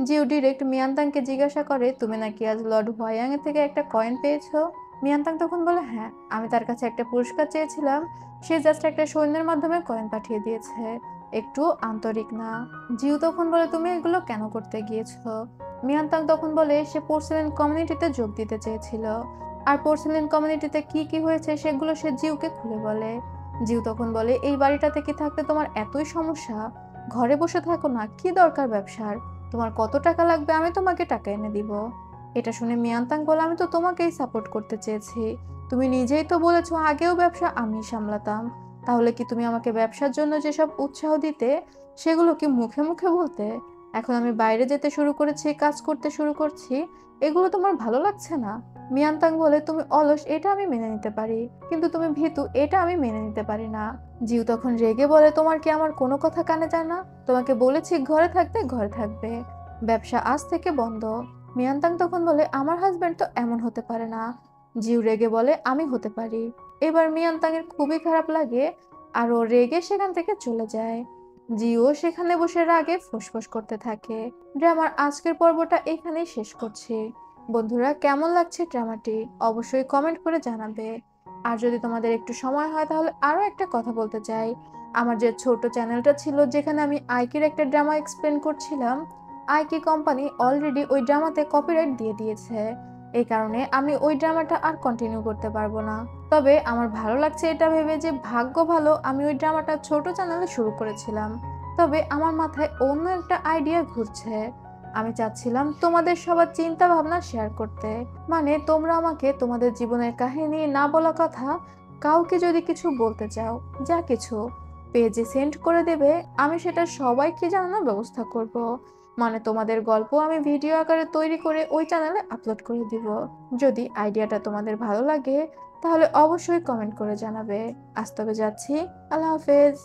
[SPEAKER 1] জিউ ডিরেক্ট মিয়ানতাংকে জিজ্ঞাসা করে, তুমি নাকি আজ লর্ড হোয়াইয়াং এর থেকে একটা কয়েন পেয়েছো? মিয়ানতাং তখন বলে, হ্যাঁ, আমি তার কাছে একটা পুরস্কার চেয়েছিলাম, সে জাস্ট একটা সৈন্যের মাধ্যমে কয়েন পাঠিয়ে দিয়েছে, একটু আন্তরিক না। জিউ তখন বলে, তুমি এগুলো কেন করতে গিয়েছো? মিয়ানতাং তখন বলে, সে পোর্সেলেন কমিউনিটিতে যোগ দিতে চেয়েছিল, আর পোর্সেলেন কমিউনিটিতে কি কি হয়েছে সেগুলো সে জিউকে খুলে বলে। জিউ তখন বলে, এই বাড়িটাতে কি থাকতে তোমার এতই সমস্যা? ঘরে বসে থাকো না, কি দরকার ব্যবসার? তোমার কত টাকা লাগবে আমি তোমাকে টাকা এনে দিব। এটা শুনে মিয়ানতাং বলে, আমি তো তোমাকেই সাপোর্ট করতে চেয়েছি, তুমি নিজেই তো বলেছো আগেও ব্যবসা আমি সামলাতাম, তাহলে কি তুমি আমাকে ব্যবসার জন্য যেসব উৎসাহ দিতে সেগুলো কি মুখে মুখে বলতে? এখন আমি বাইরে যেতে শুরু করেছি, কাজ করতে শুরু করছি, এগুলো তোমার ভালো লাগছে না? মিয়ানতাং বলে, তুমি অলস এটা আমি মেনে নিতে পারি, কিন্তু তুমি ভীতু এটা আমি মেনে নিতে পারি না। জিউ তখন রেগে বলে, তোমার কি আমার কোনো কথা কানে যায় না? তোমাকে বলেছি ঘরে থাকতে ঘরে থাকবে, ব্যবসা আজ থেকে বন্ধ। মিয়ানতাং তখন বলে, আমার হাজবেন্ড তো এমন হতে পারে না। জিউ রেগে বলে, আমি হতে পারি। এবার মিয়ানতাং এর খুবই খারাপ লাগে, আর ও রেগে সেখান থেকে চলে যায়। জিও সেখানে বসে রাগে ফুসফুস করতে থাকে। ড্রামার আজকের পর্বটা এখানেই শেষ করছি। বন্ধুরা, কেমন লাগছে ড্রামাটি অবশ্যই কমেন্ট করে জানাবে। আর যদি তোমাদের একটু সময় হয় তাহলে আরো একটা কথা বলতে চাই। আমার যে ছোট চ্যানেলটা ছিল যেখানে আমি আইকির একটা ড্রামা এক্সপ্লেন করছিলাম, আইকি কোম্পানি অলরেডি ওই ড্রামাতে কপিরাইট দিয়ে দিয়েছে। এই কারণে আমি ওই ড্রামাটা আর কন্টিনিউ করতে পারবো না। তবে আমার ভালো লাগছে এটা ভেবে যে ভাগ্য ভালো আমি ওই ড্রামাটা ছোট চ্যানেলে শুরু করেছিলাম। তবে আমার মাথায় অন্য একটা আইডিয়া ঘুরছে। আমি চাচ্ছিলাম তোমাদের সবার চিন্তা ভাবনা শেয়ার করতে, মানে তোমরা আমাকে তোমাদের জীবনের কাহিনী, না বলা কথা, কাউকে যদি কিছু বলতে চাও, যা কিছু পেজে সেন্ড করে দেবে, আমি সেটা সবাইকে জানানোর ব্যবস্থা করব। মানে তোমাদের গল্প আমি ভিডিও আকারে তৈরি করে ওই চ্যানেলে আপলোড করে দিব। যদি আইডিয়াটা তোমাদের ভালো লাগে তাহলে অবশ্যই কমেন্ট করে জানাবে। আজ তবে যাচ্ছি, আল্লাহ হাফেজ।